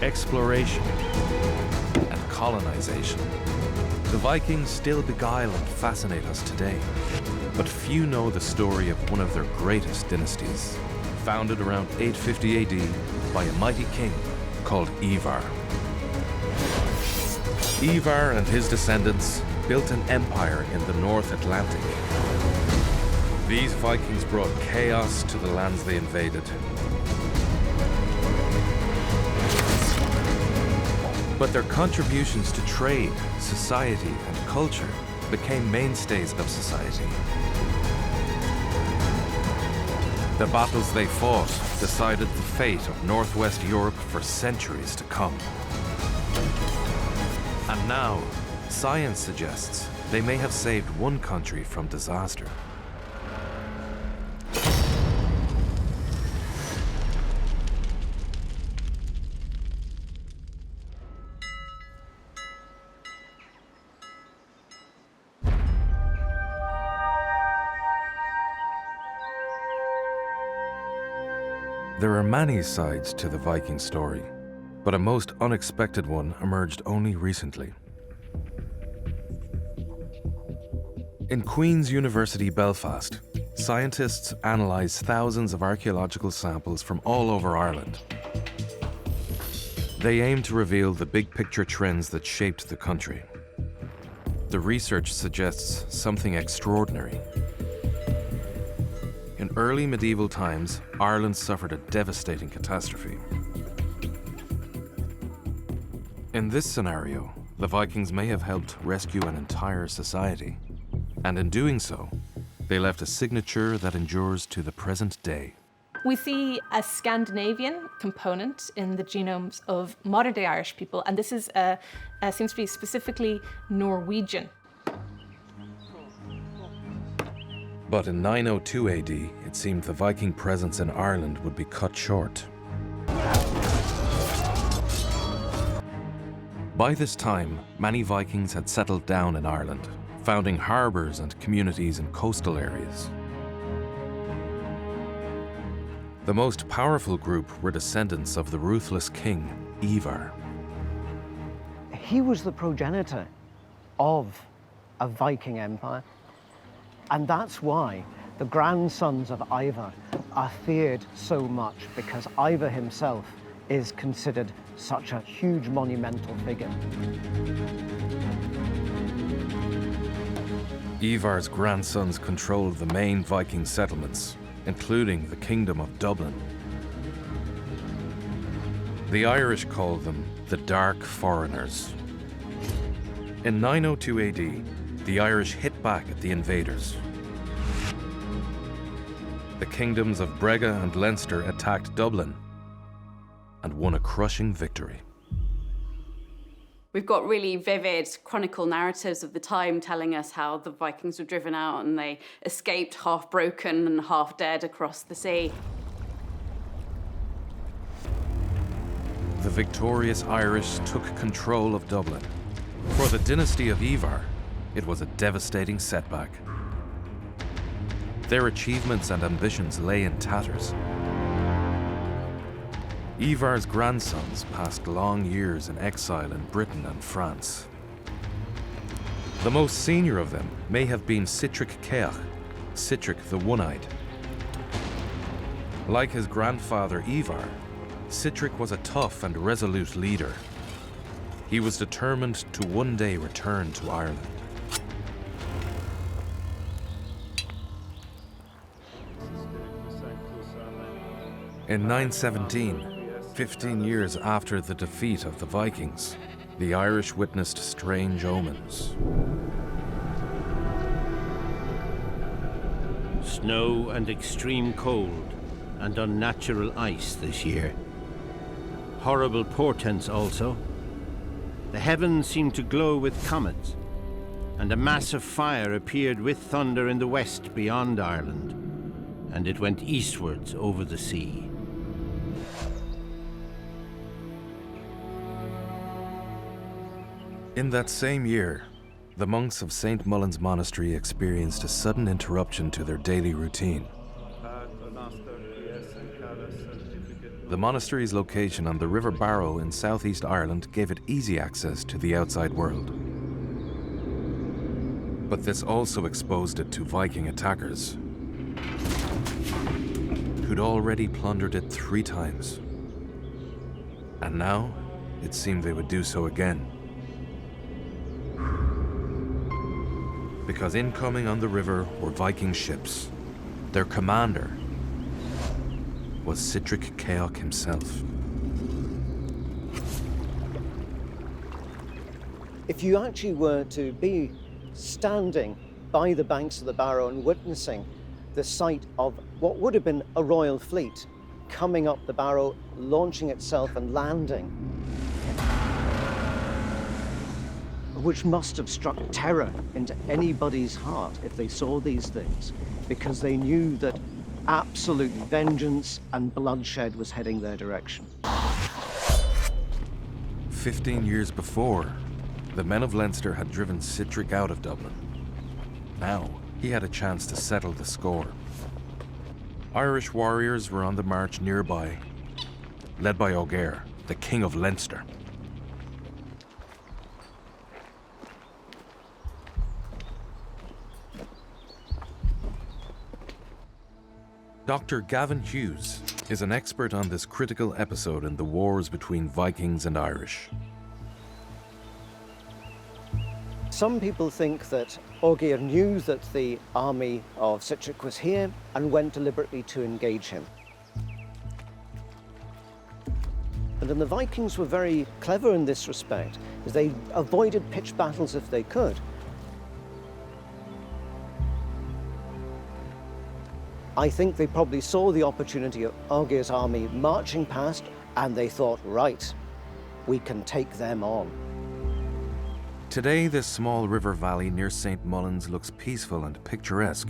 exploration, and colonization. The Vikings still beguile and fascinate us today, but few know the story of one of their greatest dynasties, founded around 850 AD by a mighty king called Ivar. Ivar and his descendants built an empire in the North Atlantic. These Vikings brought chaos to the lands they invaded. But their contributions to trade, society, and culture became mainstays of society. The battles they fought decided the fate of Northwest Europe for centuries to come. And now, science suggests they may have saved one country from disaster. There are many sides to the Viking story, but a most unexpected one emerged only recently. In Queen's University Belfast, scientists analysed thousands of archaeological samples from all over Ireland. They aim to reveal the big picture trends that shaped the country. The research suggests something extraordinary. In early medieval times, Ireland suffered a devastating catastrophe. In this scenario, the Vikings may have helped rescue an entire society, and in doing so, they left a signature that endures to the present day. We see a Scandinavian component in the genomes of modern-day Irish people, and this is seems to be specifically Norwegian. But in 902 AD, it seemed the Viking presence in Ireland would be cut short. By this time, many Vikings had settled down in Ireland, founding harbours and communities in coastal areas. The most powerful group were descendants of the ruthless king, Ivar. He was the progenitor of a Viking empire, and that's why the grandsons of Ivar are feared so much, because Ivar himself is considered such a huge monumental figure. Ivar's grandsons controlled the main Viking settlements, including the Kingdom of Dublin. The Irish called them the Dark Foreigners. In 902 AD, the Irish hit back at the invaders. The kingdoms of Brega and Leinster attacked Dublin and won a crushing victory. We've got really vivid chronicle narratives of the time telling us how the Vikings were driven out and they escaped half broken and half dead across the sea. The victorious Irish took control of Dublin. For the dynasty of Ivar, it was a devastating setback. Their achievements and ambitions lay in tatters. Ivar's grandsons passed long years in exile in Britain and France. The most senior of them may have been Sitric Ceach, Sitric the One-Eyed. Like his grandfather Ivar, Sitric was a tough and resolute leader. He was determined to one day return to Ireland. In 917, 15 years after the defeat of the Vikings, the Irish witnessed strange omens. Snow and extreme cold and unnatural ice this year. Horrible portents also. The heavens seemed to glow with comets, and a massive fire appeared with thunder in the west beyond Ireland, and it went eastwards over the sea. In that same year, the monks of St. Mullins Monastery experienced a sudden interruption to their daily routine. The monastery's location on the River Barrow in southeast Ireland gave it easy access to the outside world. But this also exposed it to Viking attackers, who'd already plundered it 3 times. And now, it seemed they would do so again. Because incoming on the river were Viking ships. Their commander was Sihtric Caoch himself. If you actually were to be standing by the banks of the Barrow and witnessing the sight of what would have been a royal fleet coming up the Barrow, launching itself and landing, which must have struck terror into anybody's heart if they saw these things, because they knew that absolute vengeance and bloodshed was heading their direction. 15 years before, the men of Leinster had driven Sihtric out of Dublin. Now, he had a chance to settle the score. Irish warriors were on the march nearby, led by Ogier, the King of Leinster. Dr. Gavin Hughes is an expert on this critical episode in the wars between Vikings and Irish. Some people think that Ogier knew that the army of Sihtric was here and went deliberately to engage him. And then the Vikings were very clever in this respect, as they avoided pitched battles if they could. I think they probably saw the opportunity of Ogier's army marching past, and they thought, right, we can take them on. Today, this small river valley near St. Mullins looks peaceful and picturesque.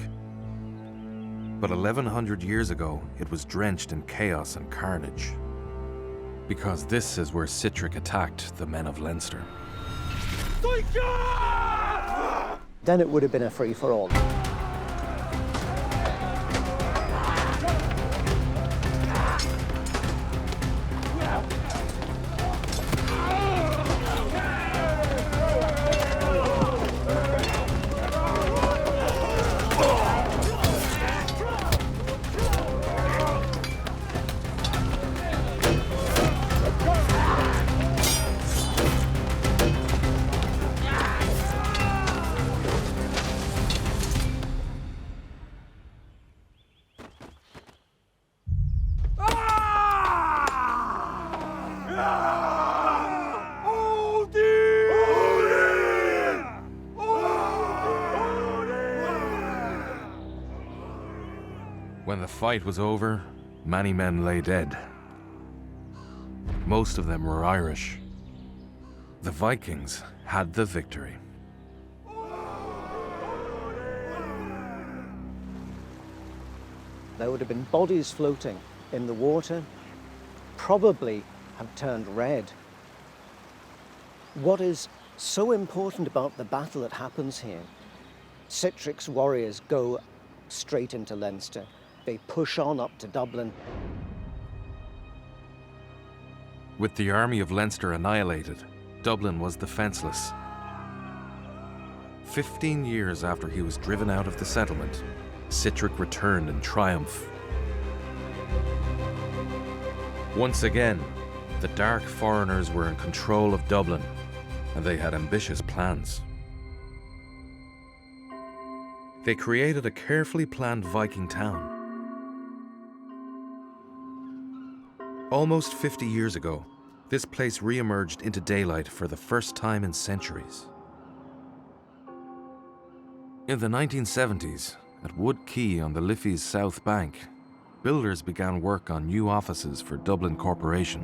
But 1100 years ago, it was drenched in chaos and carnage. Because this is where Sihtric attacked the men of Leinster. Then it would have been a free-for-all. When the fight was over, many men lay dead. Most of them were Irish. The Vikings had the victory. There would have been bodies floating in the water, probably have turned red. What is so important about the battle that happens here, Sihtric's warriors go straight into Leinster. They push on up to Dublin. With the army of Leinster annihilated, Dublin was defenseless. 15 years after he was driven out of the settlement, Sihtric returned in triumph. Once again, the dark foreigners were in control of Dublin, and they had ambitious plans. They created a carefully planned Viking town. Almost 50 years ago, this place re-emerged into daylight for the first time in centuries. In the 1970s, at Wood Quay on the Liffey's south bank, builders began work on new offices for Dublin Corporation.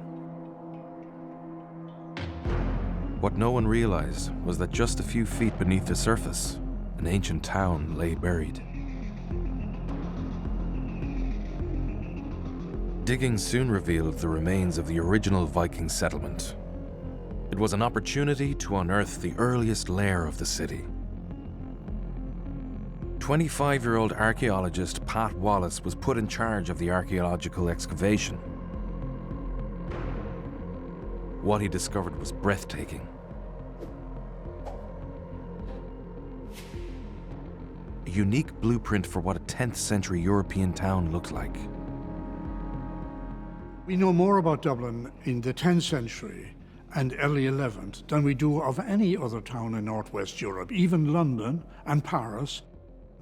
What no one realized was that just a few feet beneath the surface, an ancient town lay buried. Digging soon revealed the remains of the original Viking settlement. It was an opportunity to unearth the earliest lair of the city. 25-year-old archaeologist Pat Wallace was put in charge of the archaeological excavation. What he discovered was breathtaking. A unique blueprint for what a 10th century European town looked like. We know more about Dublin in the 10th century and early 11th than we do of any other town in Northwest Europe, even London and Paris.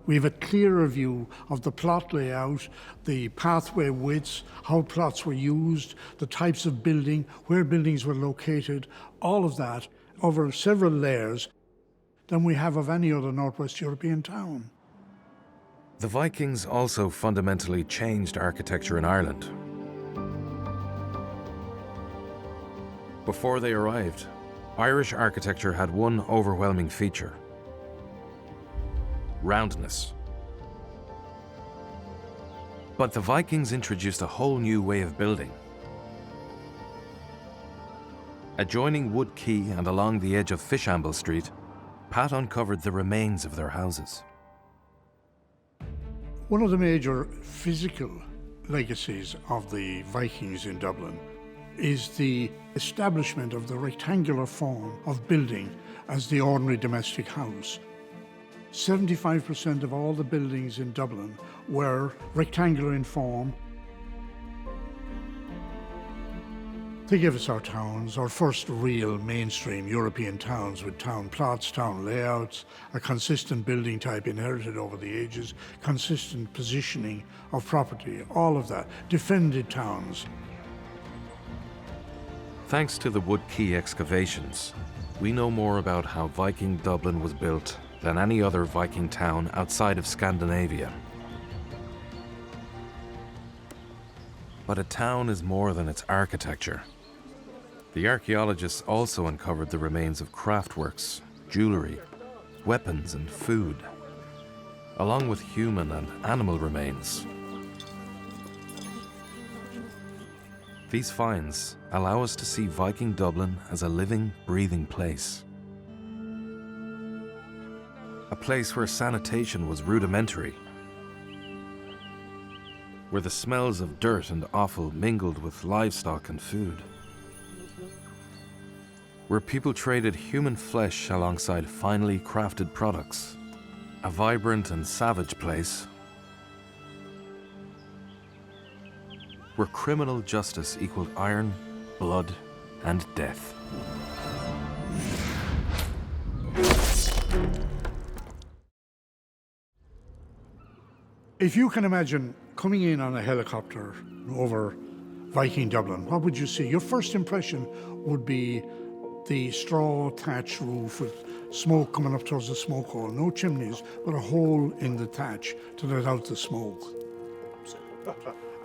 We have a clearer view of the plot layout, the pathway widths, how plots were used, the types of building, where buildings were located, all of that over several layers than we have of any other Northwest European town. The Vikings also fundamentally changed architecture in Ireland. Before they arrived, Irish architecture had one overwhelming feature: roundness. But the Vikings introduced a whole new way of building. Adjoining Wood Quay and along the edge of Fishamble Street, Pat uncovered the remains of their houses. One of the major physical legacies of the Vikings in Dublin is the establishment of the rectangular form of building as the ordinary domestic house. 75% of all the buildings in Dublin were rectangular in form. They gave us our towns, our first real mainstream European towns with town plots, town layouts, a consistent building type inherited over the ages, consistent positioning of property, all of that, defended towns. Thanks to the Wood Quay excavations, we know more about how Viking Dublin was built than any other Viking town outside of Scandinavia. But a town is more than its architecture. The archaeologists also uncovered the remains of craftworks, jewelry, weapons and food, along with human and animal remains. These finds allow us to see Viking Dublin as a living, breathing place. A place where sanitation was rudimentary, where the smells of dirt and offal mingled with livestock and food, where people traded human flesh alongside finely crafted products. A vibrant and savage place where criminal justice equaled iron, blood, and death. If you can imagine coming in on a helicopter over Viking Dublin, what would you see? Your first impression would be the straw thatch roof with smoke coming up towards the smoke hole. No chimneys, but a hole in the thatch to let out the smoke.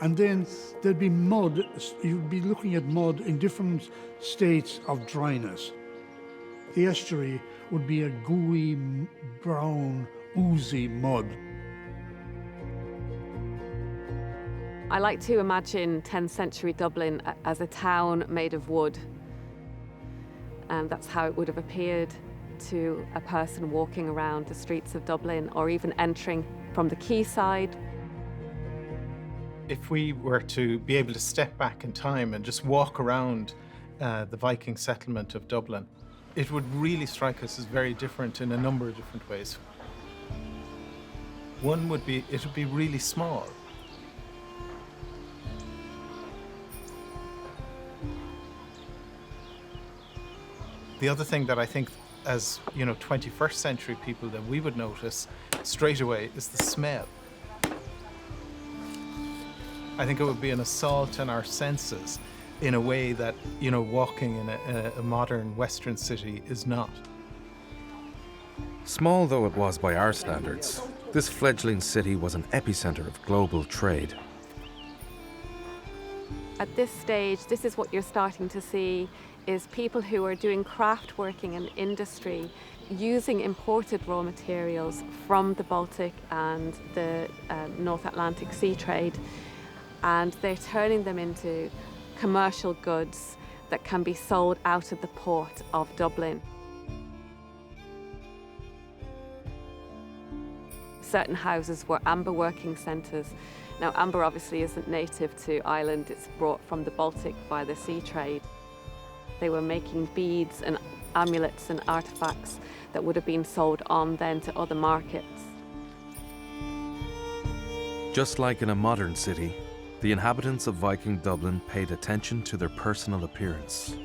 And then there'd be mud. You'd be looking at mud in different states of dryness. The estuary would be a gooey, brown, oozy mud. I like to imagine 10th century Dublin as a town made of wood. And that's how it would have appeared to a person walking around the streets of Dublin or even entering from the quayside. If we were to be able to step back in time and just walk around the Viking settlement of Dublin, it would really strike us as very different in a number of different ways. One would be, it would be really small. The other thing that I think as, 21st century people that we would notice straight away is the smell. I think it would be an assault on our senses in a way that, walking in a modern Western city is not. Small though it was by our standards, this fledgling city was an epicenter of global trade. At this stage, this is what you're starting to see, is people who are doing craft working and industry using imported raw materials from the Baltic and the North Atlantic sea trade, and they're turning them into commercial goods that can be sold out of the port of Dublin. Certain houses were amber working centres. Now, amber obviously isn't native to Ireland, it's brought from the Baltic by the sea trade. They were making beads and amulets and artefacts that would have been sold on then to other markets. Just like in a modern city, the inhabitants of Viking Dublin paid attention to their personal appearance.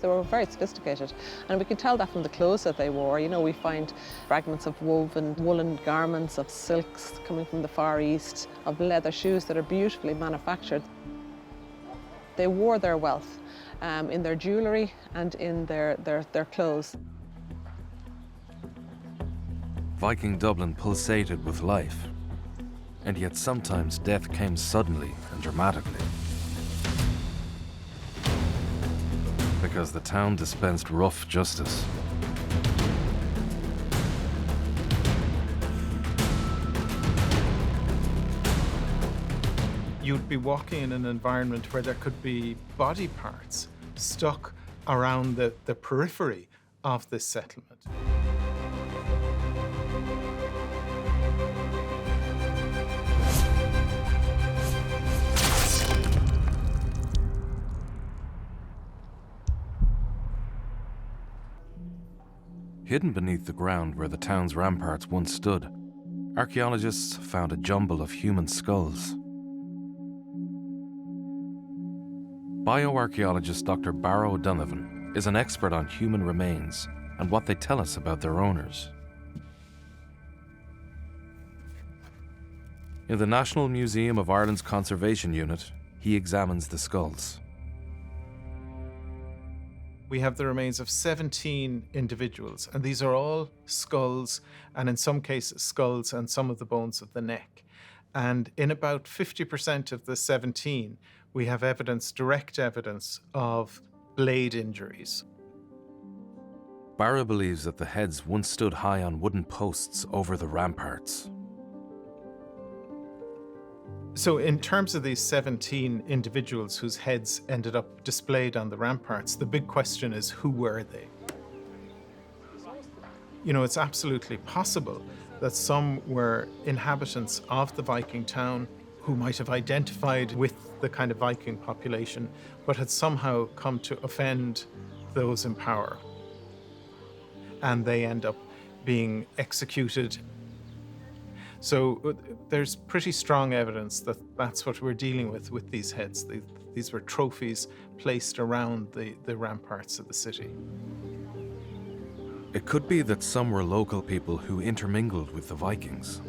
They were very sophisticated, and we could tell that from the clothes that they wore. We find fragments of woven woolen garments, of silks coming from the Far East, of leather shoes that are beautifully manufactured. They wore their wealth in their jewellery and in their clothes. Viking Dublin pulsated with life, and yet sometimes death came suddenly and dramatically. Because the town dispensed rough justice. You'd be walking in an environment where there could be body parts stuck around the periphery of this settlement. Hidden beneath the ground where the town's ramparts once stood, archaeologists found a jumble of human skulls. Bioarchaeologist Dr. Barrow O'Donovan is an expert on human remains and what they tell us about their owners. In the National Museum of Ireland's Conservation Unit, he examines the skulls. We have the remains of 17 individuals, and these are all skulls, and in some cases skulls and some of the bones of the neck. And in about 50% of the 17, we have direct evidence of blade injuries. Barrow believes that the heads once stood high on wooden posts over the ramparts. So in terms of these 17 individuals whose heads ended up displayed on the ramparts, the big question is, who were they? It's absolutely possible that some were inhabitants of the Viking town who might have identified with the kind of Viking population, but had somehow come to offend those in power. And they end up being executed. So there's pretty strong evidence that that's what we're dealing with these heads. These were trophies placed around the ramparts of the city. It could be that some were local people who intermingled with the Vikings.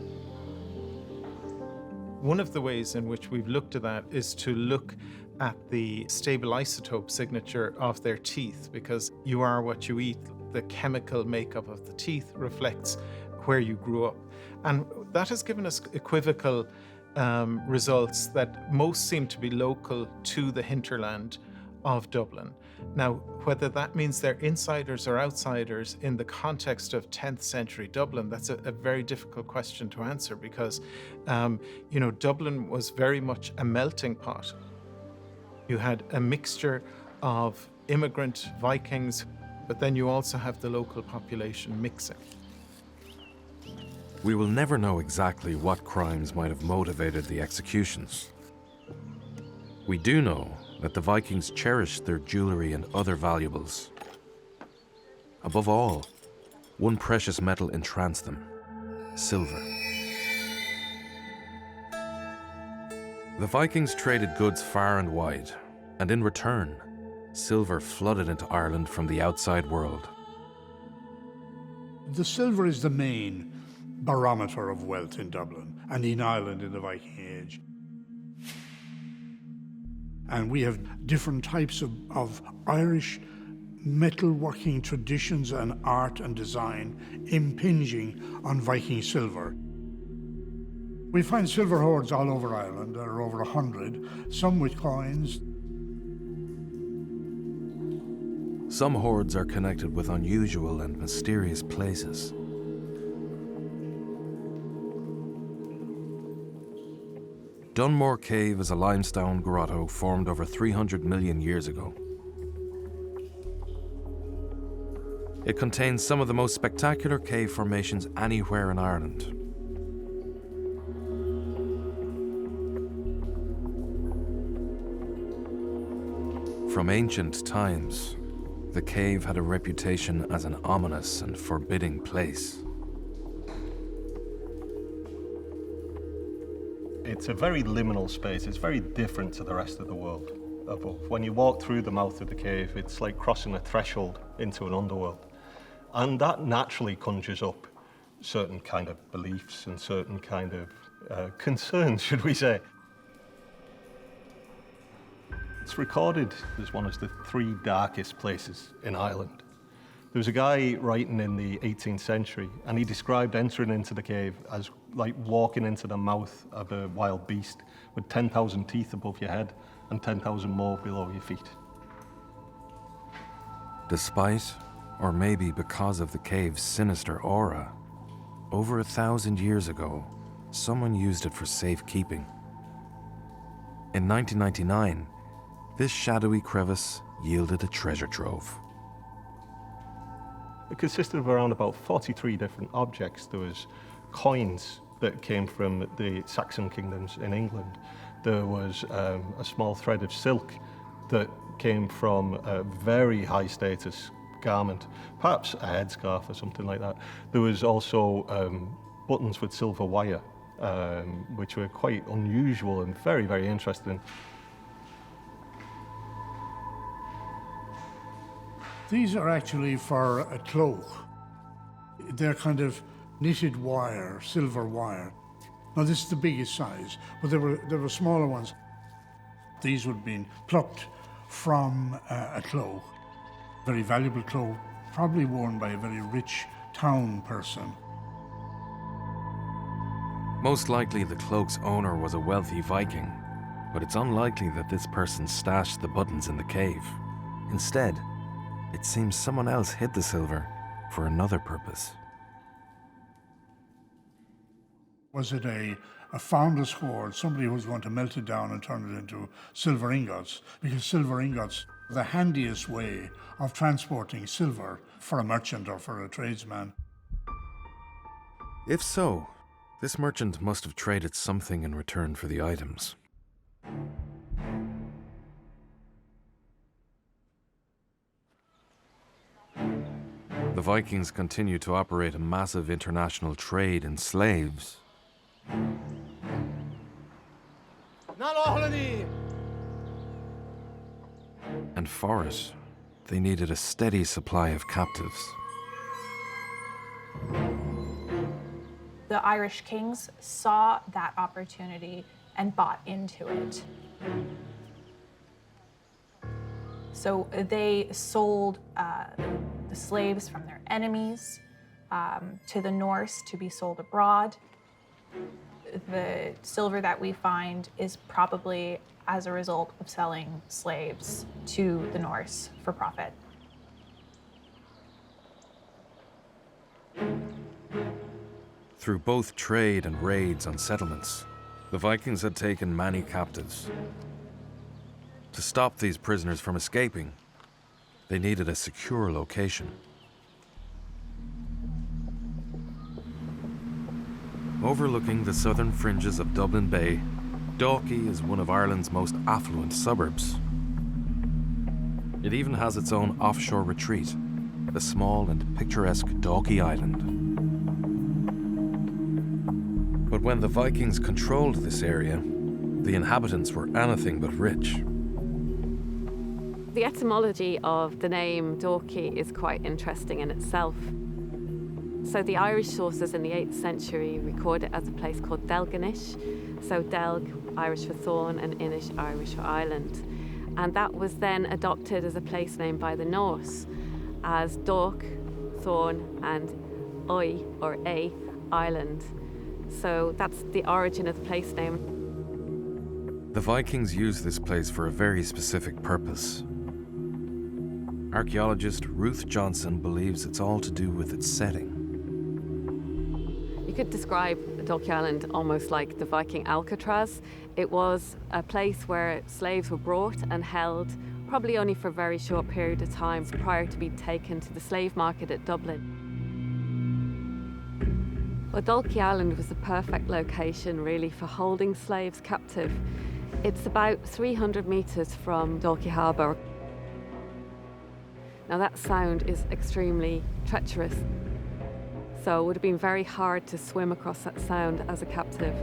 One of the ways in which we've looked at that is to look at the stable isotope signature of their teeth, because you are what you eat. The chemical makeup of the teeth reflects where you grew up. And that has given us equivocal results that most seem to be local to the hinterland of Dublin. Now, whether that means they're insiders or outsiders in the context of 10th century Dublin, that's a very difficult question to answer, because, Dublin was very much a melting pot. You had a mixture of immigrant Vikings, but then you also have the local population mixing. We will never know exactly what crimes might have motivated the executions. We do know that the Vikings cherished their jewelry and other valuables. Above all, one precious metal entranced them: silver. The Vikings traded goods far and wide, and in return, silver flooded into Ireland from the outside world. The silver is the main barometer of wealth in Dublin, and in Ireland in the Viking Age. And we have different types of Irish metalworking traditions and art and design impinging on Viking silver. We find silver hoards all over Ireland. There are over 100, some with coins. Some hoards are connected with unusual and mysterious places. Dunmore Cave is a limestone grotto formed over 300 million years ago. It contains some of the most spectacular cave formations anywhere in Ireland. From ancient times, the cave had a reputation as an ominous and forbidding place. It's a very liminal space. It's very different to the rest of the world above. When you walk through the mouth of the cave, it's like crossing a threshold into an underworld. And that naturally conjures up certain kind of beliefs and certain kind of concerns, should we say. It's recorded as one of the 3 darkest places in Ireland. There was a guy writing in the 18th century, and he described entering into the cave as like walking into the mouth of a wild beast with 10,000 teeth above your head and 10,000 more below your feet. Despite, or maybe because of the cave's sinister aura, over 1,000 years ago, someone used it for safekeeping. In 1999, this shadowy crevice yielded a treasure trove. It consisted of around about 43 different objects. There was coins that came from the Saxon kingdoms in England. There was a small thread of silk that came from a very high status garment, perhaps a headscarf or something like that. There was also buttons with silver wire, which were quite unusual and very, very interesting. These are actually for a cloak. They're kind of knitted wire, silver wire. Now this is the biggest size, but there were smaller ones. These would have been plucked from a cloak. Very valuable cloak, probably worn by a very rich town person. Most likely the cloak's owner was a wealthy Viking, but it's unlikely that this person stashed the buttons in the cave. Instead, it seems someone else hid the silver for another purpose. Was it a foundless hoard, somebody who was going to melt it down and turn it into silver ingots? Because silver ingots are the handiest way of transporting silver for a merchant or for a tradesman. If so, this merchant must have traded something in return for the items. The Vikings continued to operate a massive international trade in slaves. And for it, they needed a steady supply of captives. The Irish kings saw that opportunity and bought into it. So they sold the slaves from their enemies to the Norse to be sold abroad. The silver that we find is probably as a result of selling slaves to the Norse for profit. Through both trade and raids on settlements, the Vikings had taken many captives. To stop these prisoners from escaping, they needed a secure location. Overlooking the southern fringes of Dublin Bay, Dalkey is one of Ireland's most affluent suburbs. It even has its own offshore retreat, the small and picturesque Dalkey Island. But when the Vikings controlled this area, the inhabitants were anything but rich. The etymology of the name Dalkey is quite interesting in itself. So the Irish sources in the 8th century record it as a place called Delganish. So Delg, Irish for thorn, and Inish, Irish for island. And that was then adopted as a place name by the Norse as Dork, thorn, and Oi, or A, island. So that's the origin of the place name. The Vikings used this place for a very specific purpose. Archaeologist Ruth Johnson believes it's all to do with its setting. You could describe Dalkey Island almost like the Viking Alcatraz. It was a place where slaves were brought and held, probably only for a very short period of time prior to being taken to the slave market at Dublin. Well, Dalkey Island was the perfect location, really, for holding slaves captive. It's about 300 metres from Dalkey Harbour. Now, that sound is extremely treacherous, so it would have been very hard to swim across that sound as a captive.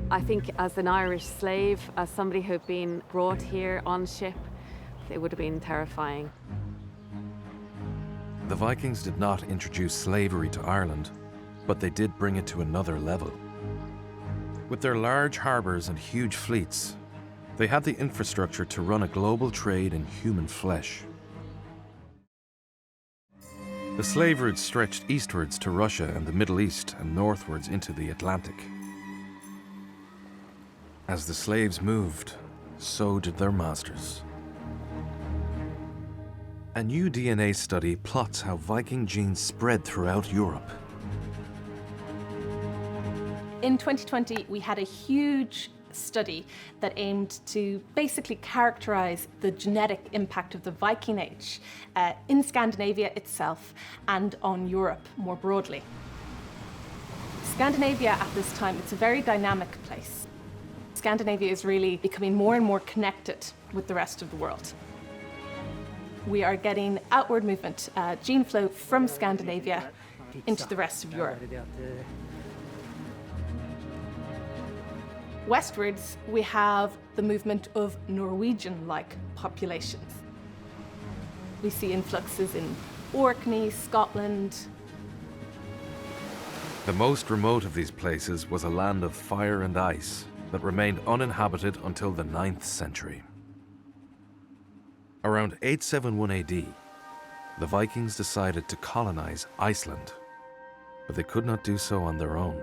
I think as an Irish slave, as somebody who had been brought here on ship, it would have been terrifying. The Vikings did not introduce slavery to Ireland, but they did bring it to another level. With their large harbours and huge fleets, they had the infrastructure to run a global trade in human flesh. The slave route stretched eastwards to Russia and the Middle East and northwards into the Atlantic. As the slaves moved, so did their masters. A new DNA study plots how Viking genes spread throughout Europe. In 2020, we had a huge study that aimed to basically characterize the genetic impact of the Viking Age in Scandinavia itself and on Europe more broadly. Scandinavia at this time, it's a very dynamic place. Scandinavia is really becoming more and more connected with the rest of the world. We are getting outward movement, gene flow from Scandinavia into the rest of Europe. Westwards, we have the movement of Norwegian-like populations. We see influxes in Orkney, Scotland. The most remote of these places was a land of fire and ice that remained uninhabited until the 9th century. Around 871 AD, the Vikings decided to colonize Iceland, but they could not do so on their own.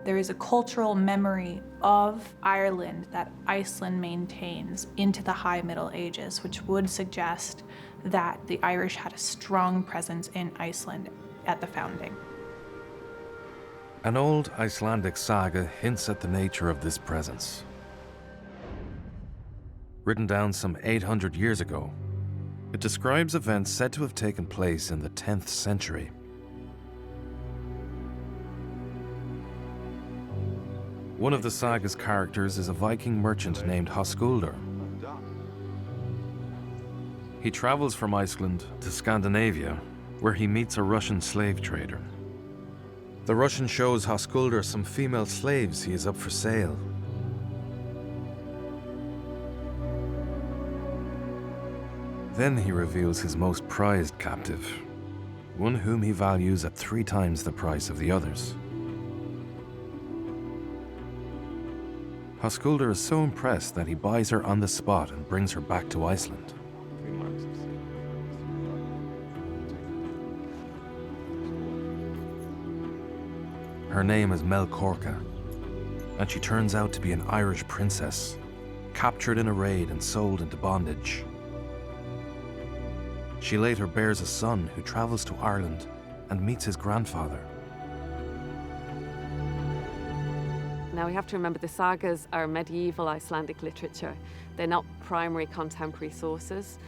There is a cultural memory of Ireland that Iceland maintains into the High Middle Ages, which would suggest that the Irish had a strong presence in Iceland at the founding. An old Icelandic saga hints at the nature of this presence. Written down some 800 years ago, it describes events said to have taken place in the 10th century. One of the saga's characters is a Viking merchant named Höskuldur. He travels from Iceland to Scandinavia, where he meets a Russian slave trader. The Russian shows Höskuldur some female slaves he is up for sale. Then he reveals his most prized captive, one whom he values at 3 times the price of the others. Höskuldur is so impressed that he buys her on the spot and brings her back to Iceland. Her name is Melkorka, and she turns out to be an Irish princess, captured in a raid and sold into bondage. She later bears a son who travels to Ireland and meets his grandfather. Now we have to remember the sagas are medieval Icelandic literature. They're not primary contemporary sources,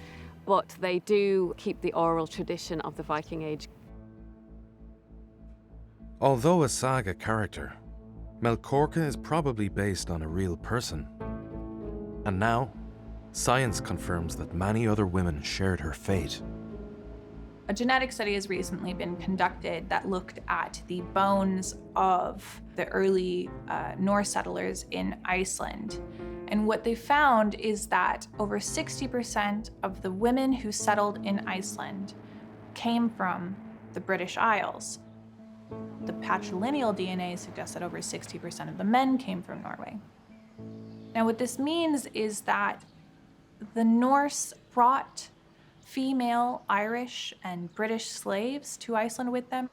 but they do keep the oral tradition of the Viking Age. Although a saga character, Melkorka is probably based on a real person. And now, science confirms that many other women shared her fate. A genetic study has recently been conducted that looked at the bones of the early Norse settlers in Iceland And what they found is that over 60% of the women who settled in Iceland came from the British Isles. The patrilineal DNA suggests that over 60% of the men came from Norway. Now, what this means is that the Norse brought female Irish and British slaves to Iceland with them,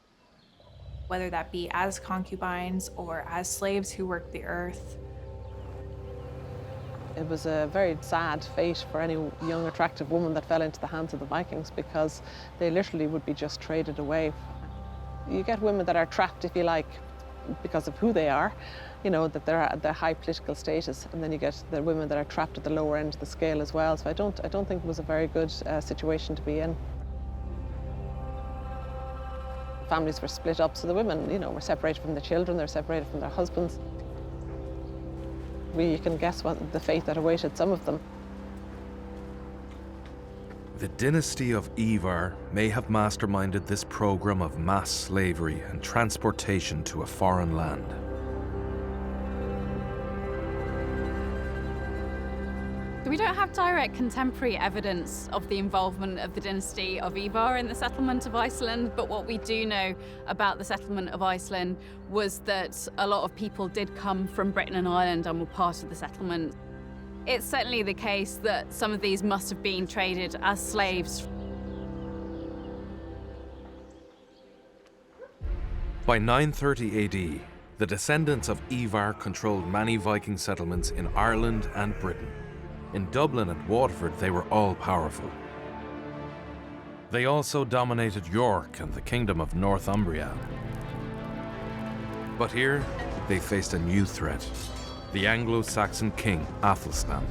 whether that be as concubines or as slaves who worked the earth. It was a very sad fate for any young, attractive woman that fell into the hands of the Vikings, because they literally would be just traded away. You get women that are trapped, if you like, because of who they are, you know, that they're at their high political status, and then you get the women that are trapped at the lower end of the scale as well. So I don't think it was a very good situation to be in. Families were split up, so the women, you know, were separated from their children, they're separated from their husbands. You can guess what the fate that awaited some of them. The dynasty of Ivar may have masterminded this program of mass slavery and transportation to a foreign land. We don't have direct contemporary evidence of the involvement of the dynasty of Ivar in the settlement of Iceland, but what we do know about the settlement of Iceland was that a lot of people did come from Britain and Ireland and were part of the settlement. It's certainly the case that some of these must have been traded as slaves. By 930 AD, the descendants of Ivar controlled many Viking settlements in Ireland and Britain. In Dublin and Waterford, they were all-powerful. They also dominated York and the Kingdom of Northumbria. But here, they faced a new threat, the Anglo-Saxon king, Athelstan.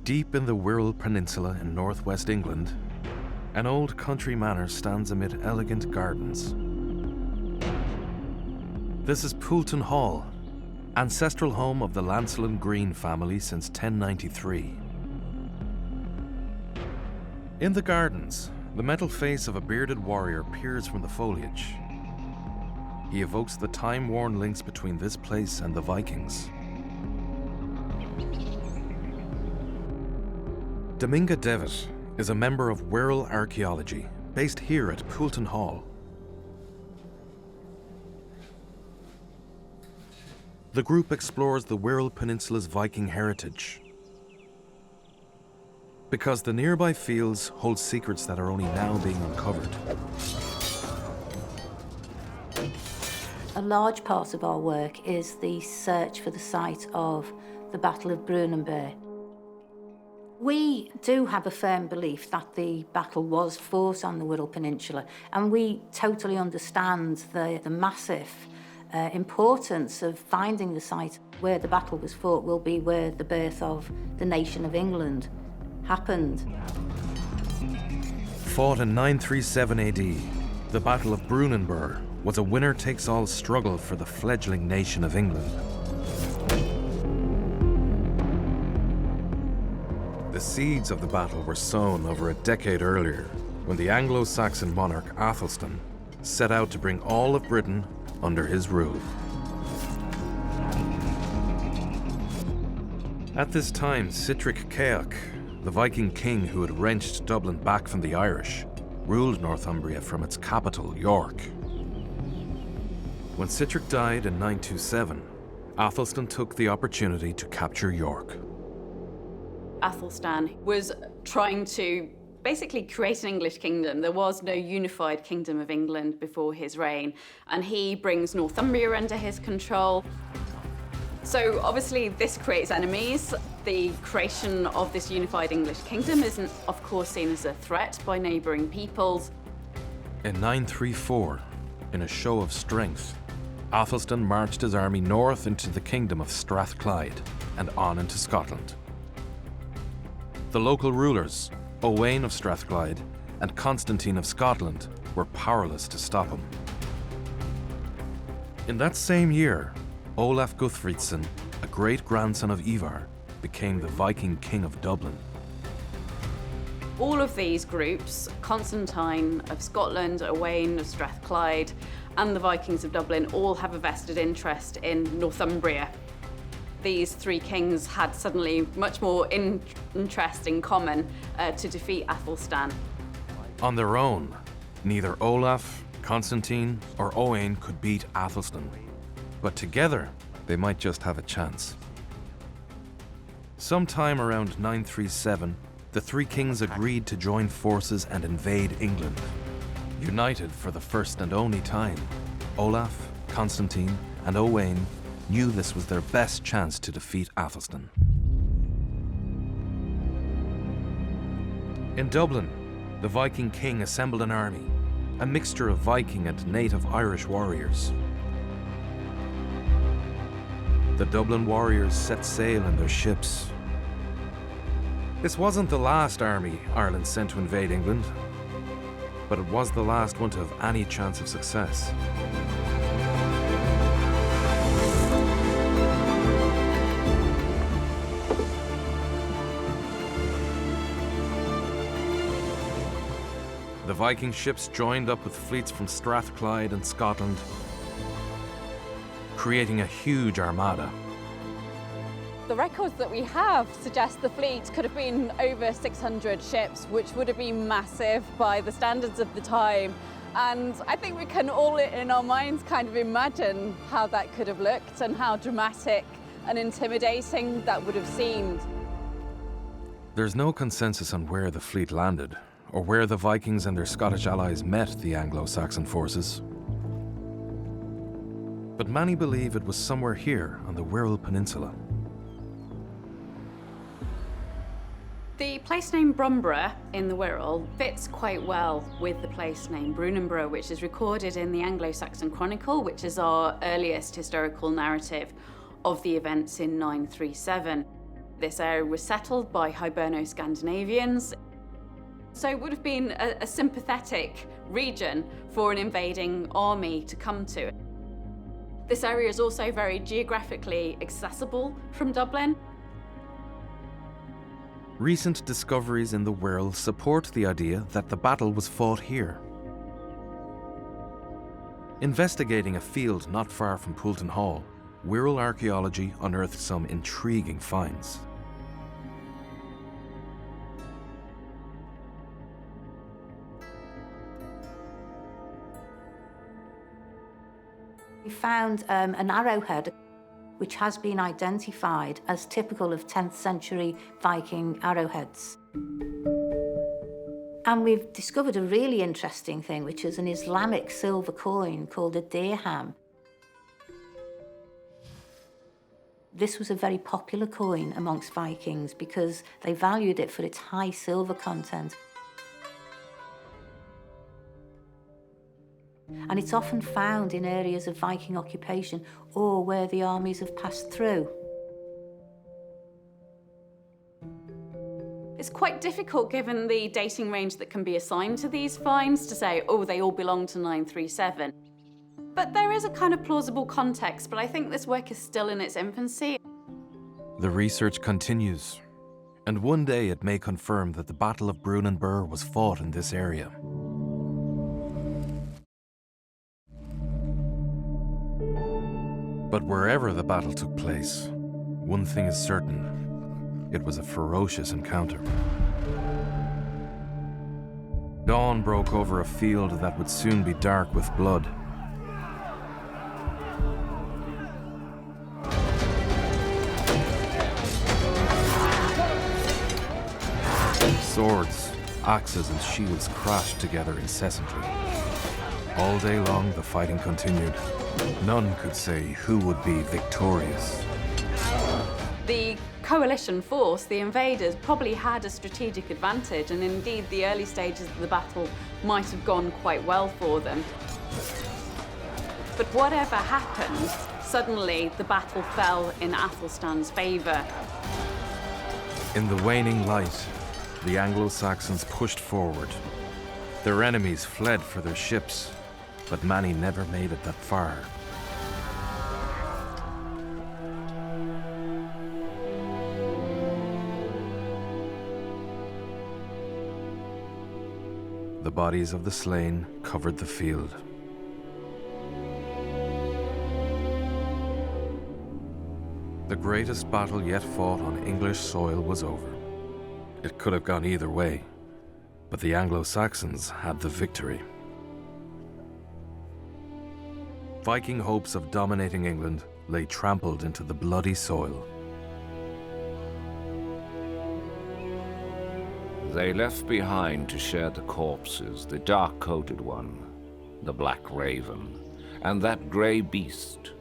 Deep in the Wirral Peninsula in northwest England, an old country manor stands amid elegant gardens. This is Poulton Hall, ancestral home of the Lancelin Green family since 1093. In the gardens, the metal face of a bearded warrior peers from the foliage. He evokes the time-worn links between this place and the Vikings. Dominga Devitt is a member of Wirral Archaeology, based here at Poulton Hall. The group explores the Wirral Peninsula's Viking heritage, because the nearby fields hold secrets that are only now being uncovered. A large part of our work is the search for the site of the Battle of Brunanburh. We do have a firm belief that the battle was fought on the Wirral Peninsula, and we totally understand the massive importance of finding the site where the battle was fought will be where the birth of the nation of England happened. Fought in 937 AD, the Battle of Brunanburh was a winner-takes-all struggle for the fledgling nation of England. The seeds of the battle were sown over a decade earlier, when the Anglo-Saxon monarch Athelstan set out to bring all of Britain under his rule. At this time, Sitric Ceach, the Viking king who had wrenched Dublin back from the Irish, ruled Northumbria from its capital, York. When Sitric died in 927, Athelstan took the opportunity to capture York. Athelstan was trying to basically create an English kingdom. There was no unified kingdom of England before his reign, and he brings Northumbria under his control. So obviously this creates enemies. The creation of this unified English kingdom isn't, of course, seen as a threat by neighbouring peoples. In 934, in a show of strength, Athelstan marched his army north into the kingdom of Strathclyde and on into Scotland. The local rulers, Owain of Strathclyde and Constantine of Scotland, were powerless to stop him. In that same year, Olaf Guthfridsson, a great-grandson of Ivar, became the Viking king of Dublin. All of these groups, Constantine of Scotland, Owain of Strathclyde, and the Vikings of Dublin, all have a vested interest in Northumbria. These three kings had suddenly much more interest in common to defeat Athelstan. On their own, neither Olaf, Constantine, or Owain could beat Athelstan. But together, they might just have a chance. Sometime around 937, the three kings agreed to join forces and invade England. United for the first and only time, Olaf, Constantine, and Owain knew this was their best chance to defeat Athelstan. In Dublin, the Viking king assembled an army, a mixture of Viking and native Irish warriors. The Dublin warriors set sail in their ships. This wasn't the last army Ireland sent to invade England, but it was the last one to have any chance of success. The Viking ships joined up with fleets from Strathclyde and Scotland, creating a huge armada. The records that we have suggest the fleet could have been over 600 ships, which would have been massive by the standards of the time. And I think we can all in our minds kind of imagine how that could have looked and how dramatic and intimidating that would have seemed. There's no consensus on where the fleet landed, or where the Vikings and their Scottish allies met the Anglo-Saxon forces. But many believe it was somewhere here on the Wirral Peninsula. The place name Brumborough in the Wirral fits quite well with the place name Brunanburh, which is recorded in the Anglo-Saxon Chronicle, which is our earliest historical narrative of the events in 937. This area was settled by Hiberno-Scandinavians, so it would have been a sympathetic region for an invading army to come to. This area is also very geographically accessible from Dublin. Recent discoveries in the Wirral support the idea that the battle was fought here. Investigating a field not far from Poulton Hall, Wirral archaeology unearthed some intriguing finds. We found an arrowhead which has been identified as typical of 10th century Viking arrowheads. And we've discovered a really interesting thing, which is an Islamic silver coin called a dirham. This was a very popular coin amongst Vikings because they valued it for its high silver content. And it's often found in areas of Viking occupation or where the armies have passed through. It's quite difficult, given the dating range that can be assigned to these finds, to say, oh, they all belong to 937. But there is a kind of plausible context, but I think this work is still in its infancy. The research continues, and one day it may confirm that the Battle of Brunanburh was fought in this area. But wherever the battle took place, one thing is certain: it was a ferocious encounter. Dawn broke over a field that would soon be dark with blood. Swords, axes, and shields crashed together incessantly. All day long, the fighting continued. None could say who would be victorious. The coalition force, the invaders, probably had a strategic advantage, and indeed the early stages of the battle might have gone quite well for them. But whatever happened, suddenly the battle fell in Athelstan's favour. In the waning light, the Anglo-Saxons pushed forward. Their enemies fled for their ships, but many never made it that far. The bodies of the slain covered the field. The greatest battle yet fought on English soil was over. It could have gone either way, but the Anglo-Saxons had the victory. Viking hopes of dominating England lay trampled into the bloody soil. They left behind to share the corpses, the dark-coated one, the black raven, and that grey beast,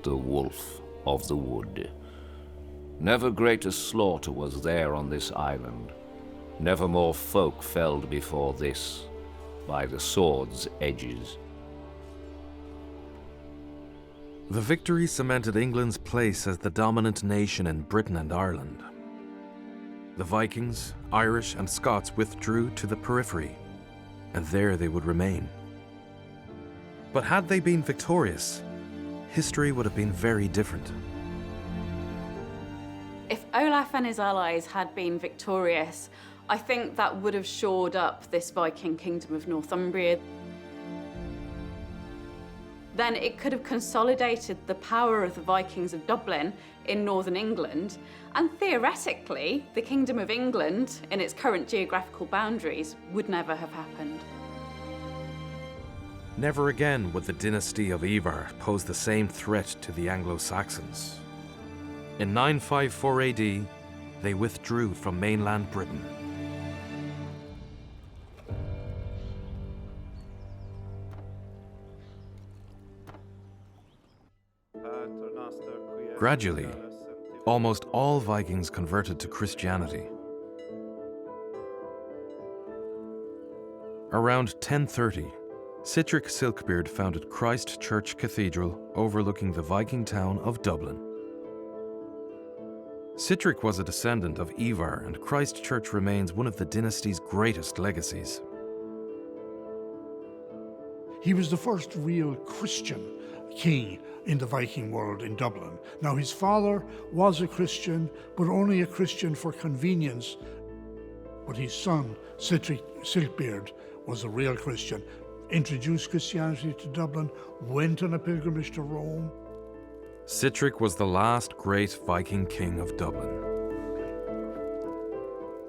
the wolf of the wood. Never greater slaughter was there on this island. Never more folk felled before this, by the sword's edges. The victory cemented England's place as the dominant nation in Britain and Ireland. The Vikings, Irish and Scots withdrew to the periphery, and there they would remain. But had they been victorious, history would have been very different. If Olaf and his allies had been victorious, I think that would have shored up this Viking kingdom of Northumbria. Then it could have consolidated the power of the Vikings of Dublin in northern England, and theoretically, the Kingdom of England, in its current geographical boundaries, would never have happened. Never again would the dynasty of Ivar pose the same threat to the Anglo-Saxons. In 954 AD, they withdrew from mainland Britain. Gradually, almost all Vikings converted to Christianity. Around 1030, Sihtric Silkbeard founded Christ Church Cathedral overlooking the Viking town of Dublin. Sihtric was a descendant of Ivar, and Christ Church remains one of the dynasty's greatest legacies. He was the first real Christian king in the Viking world in Dublin. Now, his father was a Christian, but only a Christian for convenience. But his son, Sihtric Silkbeard, was a real Christian, introduced Christianity to Dublin, went on a pilgrimage to Rome. Sihtric was the last great Viking king of Dublin.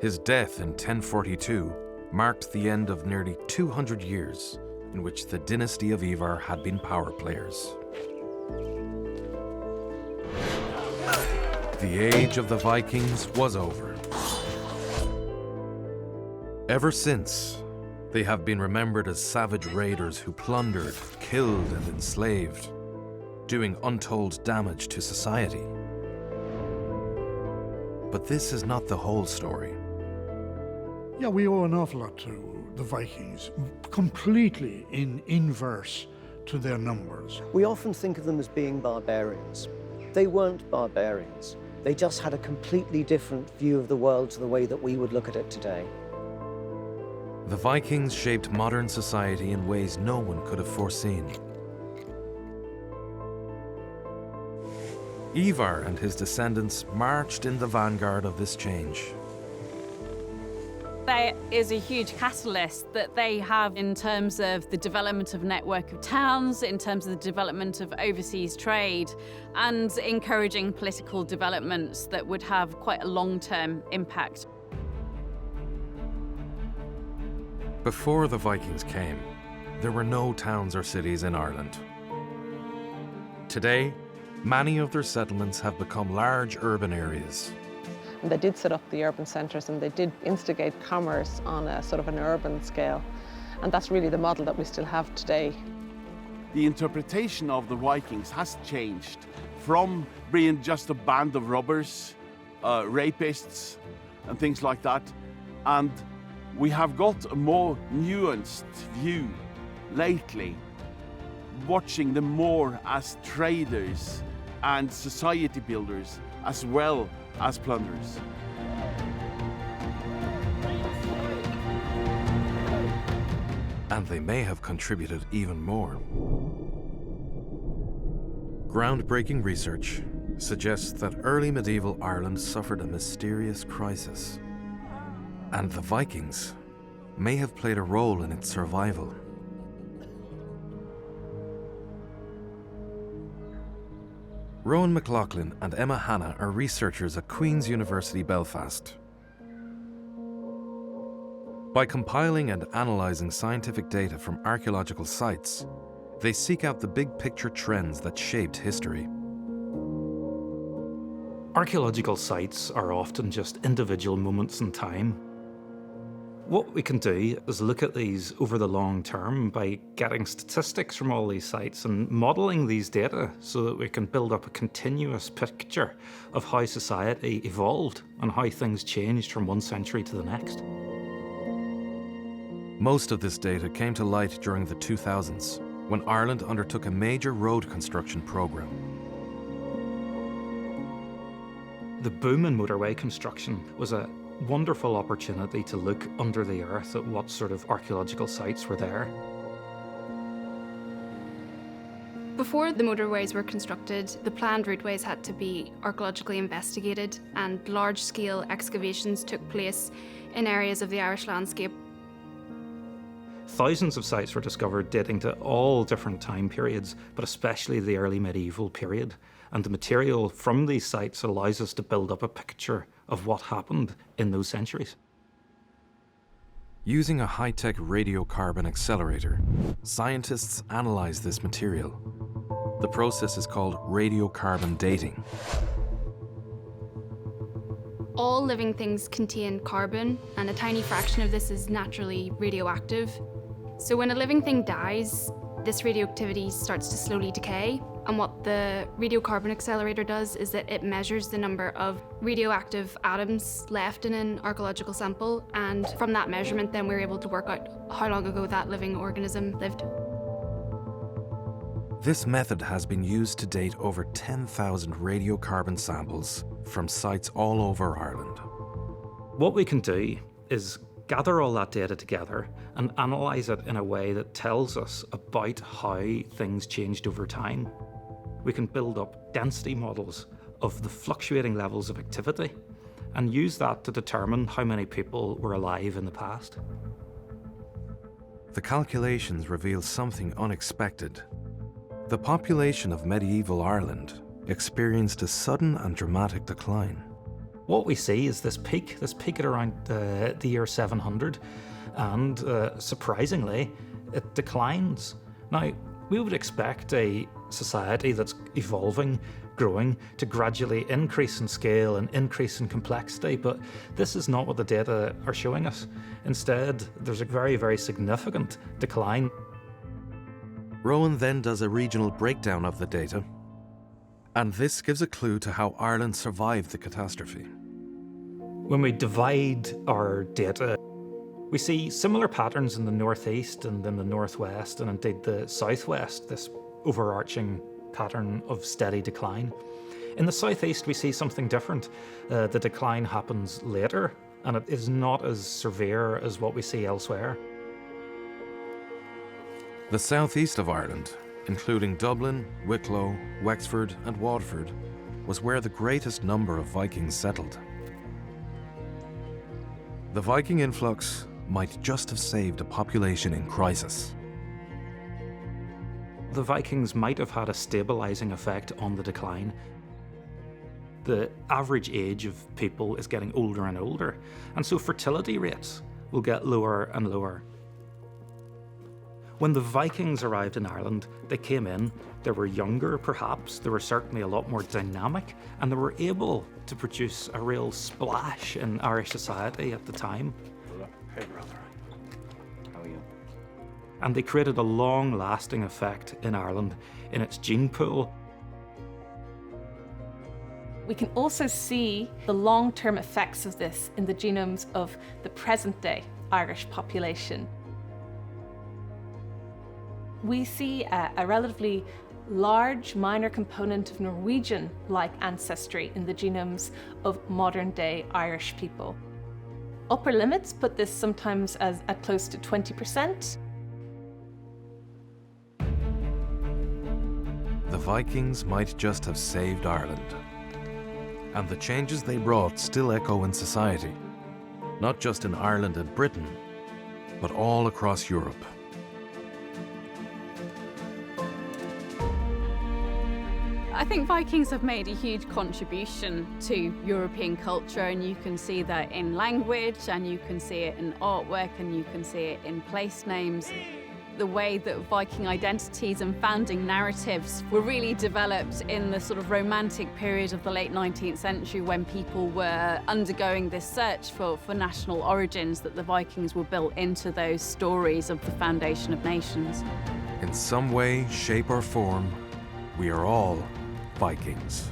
His death in 1042 marked the end of nearly 200 years in which the dynasty of Ivar had been power players. The age of the Vikings was over. Ever since, they have been remembered as savage raiders who plundered, killed, and enslaved, doing untold damage to society. But this is not the whole story. Yeah, we owe an awful lot to the Vikings, completely in inverse to their numbers. We often think of them as being barbarians. They weren't barbarians. They just had a completely different view of the world to the way that we would look at it today. The Vikings shaped modern society in ways no one could have foreseen. Ivar and his descendants marched in the vanguard of this change. There is a huge catalyst that they have in terms of the development of a network of towns, in terms of the development of overseas trade, and encouraging political developments that would have quite a long-term impact. Before the Vikings came, there were no towns or cities in Ireland. Today, many of their settlements have become large urban areas. And they did set up the urban centres, and they did instigate commerce on a sort of an urban scale. And that's really the model that we still have today. The interpretation of the Vikings has changed from being just a band of robbers, rapists, and things like that. And we have got a more nuanced view lately, watching them more as traders and society builders as well as plunderers. And they may have contributed even more. Groundbreaking research suggests that early medieval Ireland suffered a mysterious crisis. And the Vikings may have played a role in its survival. Rowan McLaughlin and Emma Hanna are researchers at Queen's University Belfast. By compiling and analysing scientific data from archaeological sites, they seek out the big picture trends that shaped history. Archaeological sites are often just individual moments in time. What we can do is look at these over the long term by getting statistics from all these sites and modelling these data so that we can build up a continuous picture of how society evolved and how things changed from one century to the next. Most of this data came to light during the 2000s, when Ireland undertook a major road construction programme. The boom in motorway construction was a wonderful opportunity to look under the earth at what sort of archaeological sites were there. Before the motorways were constructed, the planned routeways had to be archaeologically investigated, and large-scale excavations took place in areas of the Irish landscape. Thousands of sites were discovered dating to all different time periods, but especially the early medieval period. And the material from these sites allows us to build up a picture of what happened in those centuries. Using a high-tech radiocarbon accelerator, scientists analyze this material. The process is called radiocarbon dating. All living things contain carbon, and a tiny fraction of this is naturally radioactive. So when a living thing dies, this radioactivity starts to slowly decay, and what the radiocarbon accelerator does is that it measures the number of radioactive atoms left in an archaeological sample, and from that measurement then we're able to work out how long ago that living organism lived. This method has been used to date over 10,000 radiocarbon samples from sites all over Ireland. What we can do is gather all that data together and analyse it in a way that tells us about how things changed over time. We can build up density models of the fluctuating levels of activity and use that to determine how many people were alive in the past. The calculations reveal something unexpected. The population of medieval Ireland experienced a sudden and dramatic decline. What we see is this peak at around the year 700, and surprisingly, it declines. Now, we would expect a society that's evolving, growing, to gradually increase in scale and increase in complexity, but this is not what the data are showing us. Instead, there's a very, very significant decline. Rowan then does a regional breakdown of the data, and this gives a clue to how Ireland survived the catastrophe. When we divide our data, we see similar patterns in the northeast and in the northwest and indeed the southwest, this overarching pattern of steady decline. In the southeast, we see something different. The decline happens later, and it is not as severe as what we see elsewhere. The southeast of Ireland, including Dublin, Wicklow, Wexford and Waterford, was where the greatest number of Vikings settled. The Viking influx might just have saved a population in crisis. The Vikings might have had a stabilising effect on the decline. The average age of people is getting older and older, and so fertility rates will get lower and lower. When the Vikings arrived in Ireland, they came in, they were younger perhaps, they were certainly a lot more dynamic, and they were able to produce a real splash in Irish society at the time. Hey brother, how are you? And they created a long-lasting effect in Ireland in its gene pool. We can also see the long-term effects of this in the genomes of the present-day Irish population. We see a relatively large minor component of Norwegian-like ancestry in the genomes of modern-day Irish people. Upper limits put this sometimes as at close to 20%. The Vikings might just have saved Ireland. And the changes they brought still echo in society, not just in Ireland and Britain, but all across Europe. I think Vikings have made a huge contribution to European culture, and you can see that in language, and you can see it in artwork, and you can see it in place names. The way that Viking identities and founding narratives were really developed in the sort of romantic period of the late 19th century, when people were undergoing this search for national origins, that the Vikings were built into those stories of the foundation of nations. In some way, shape, or form, we are all Vikings.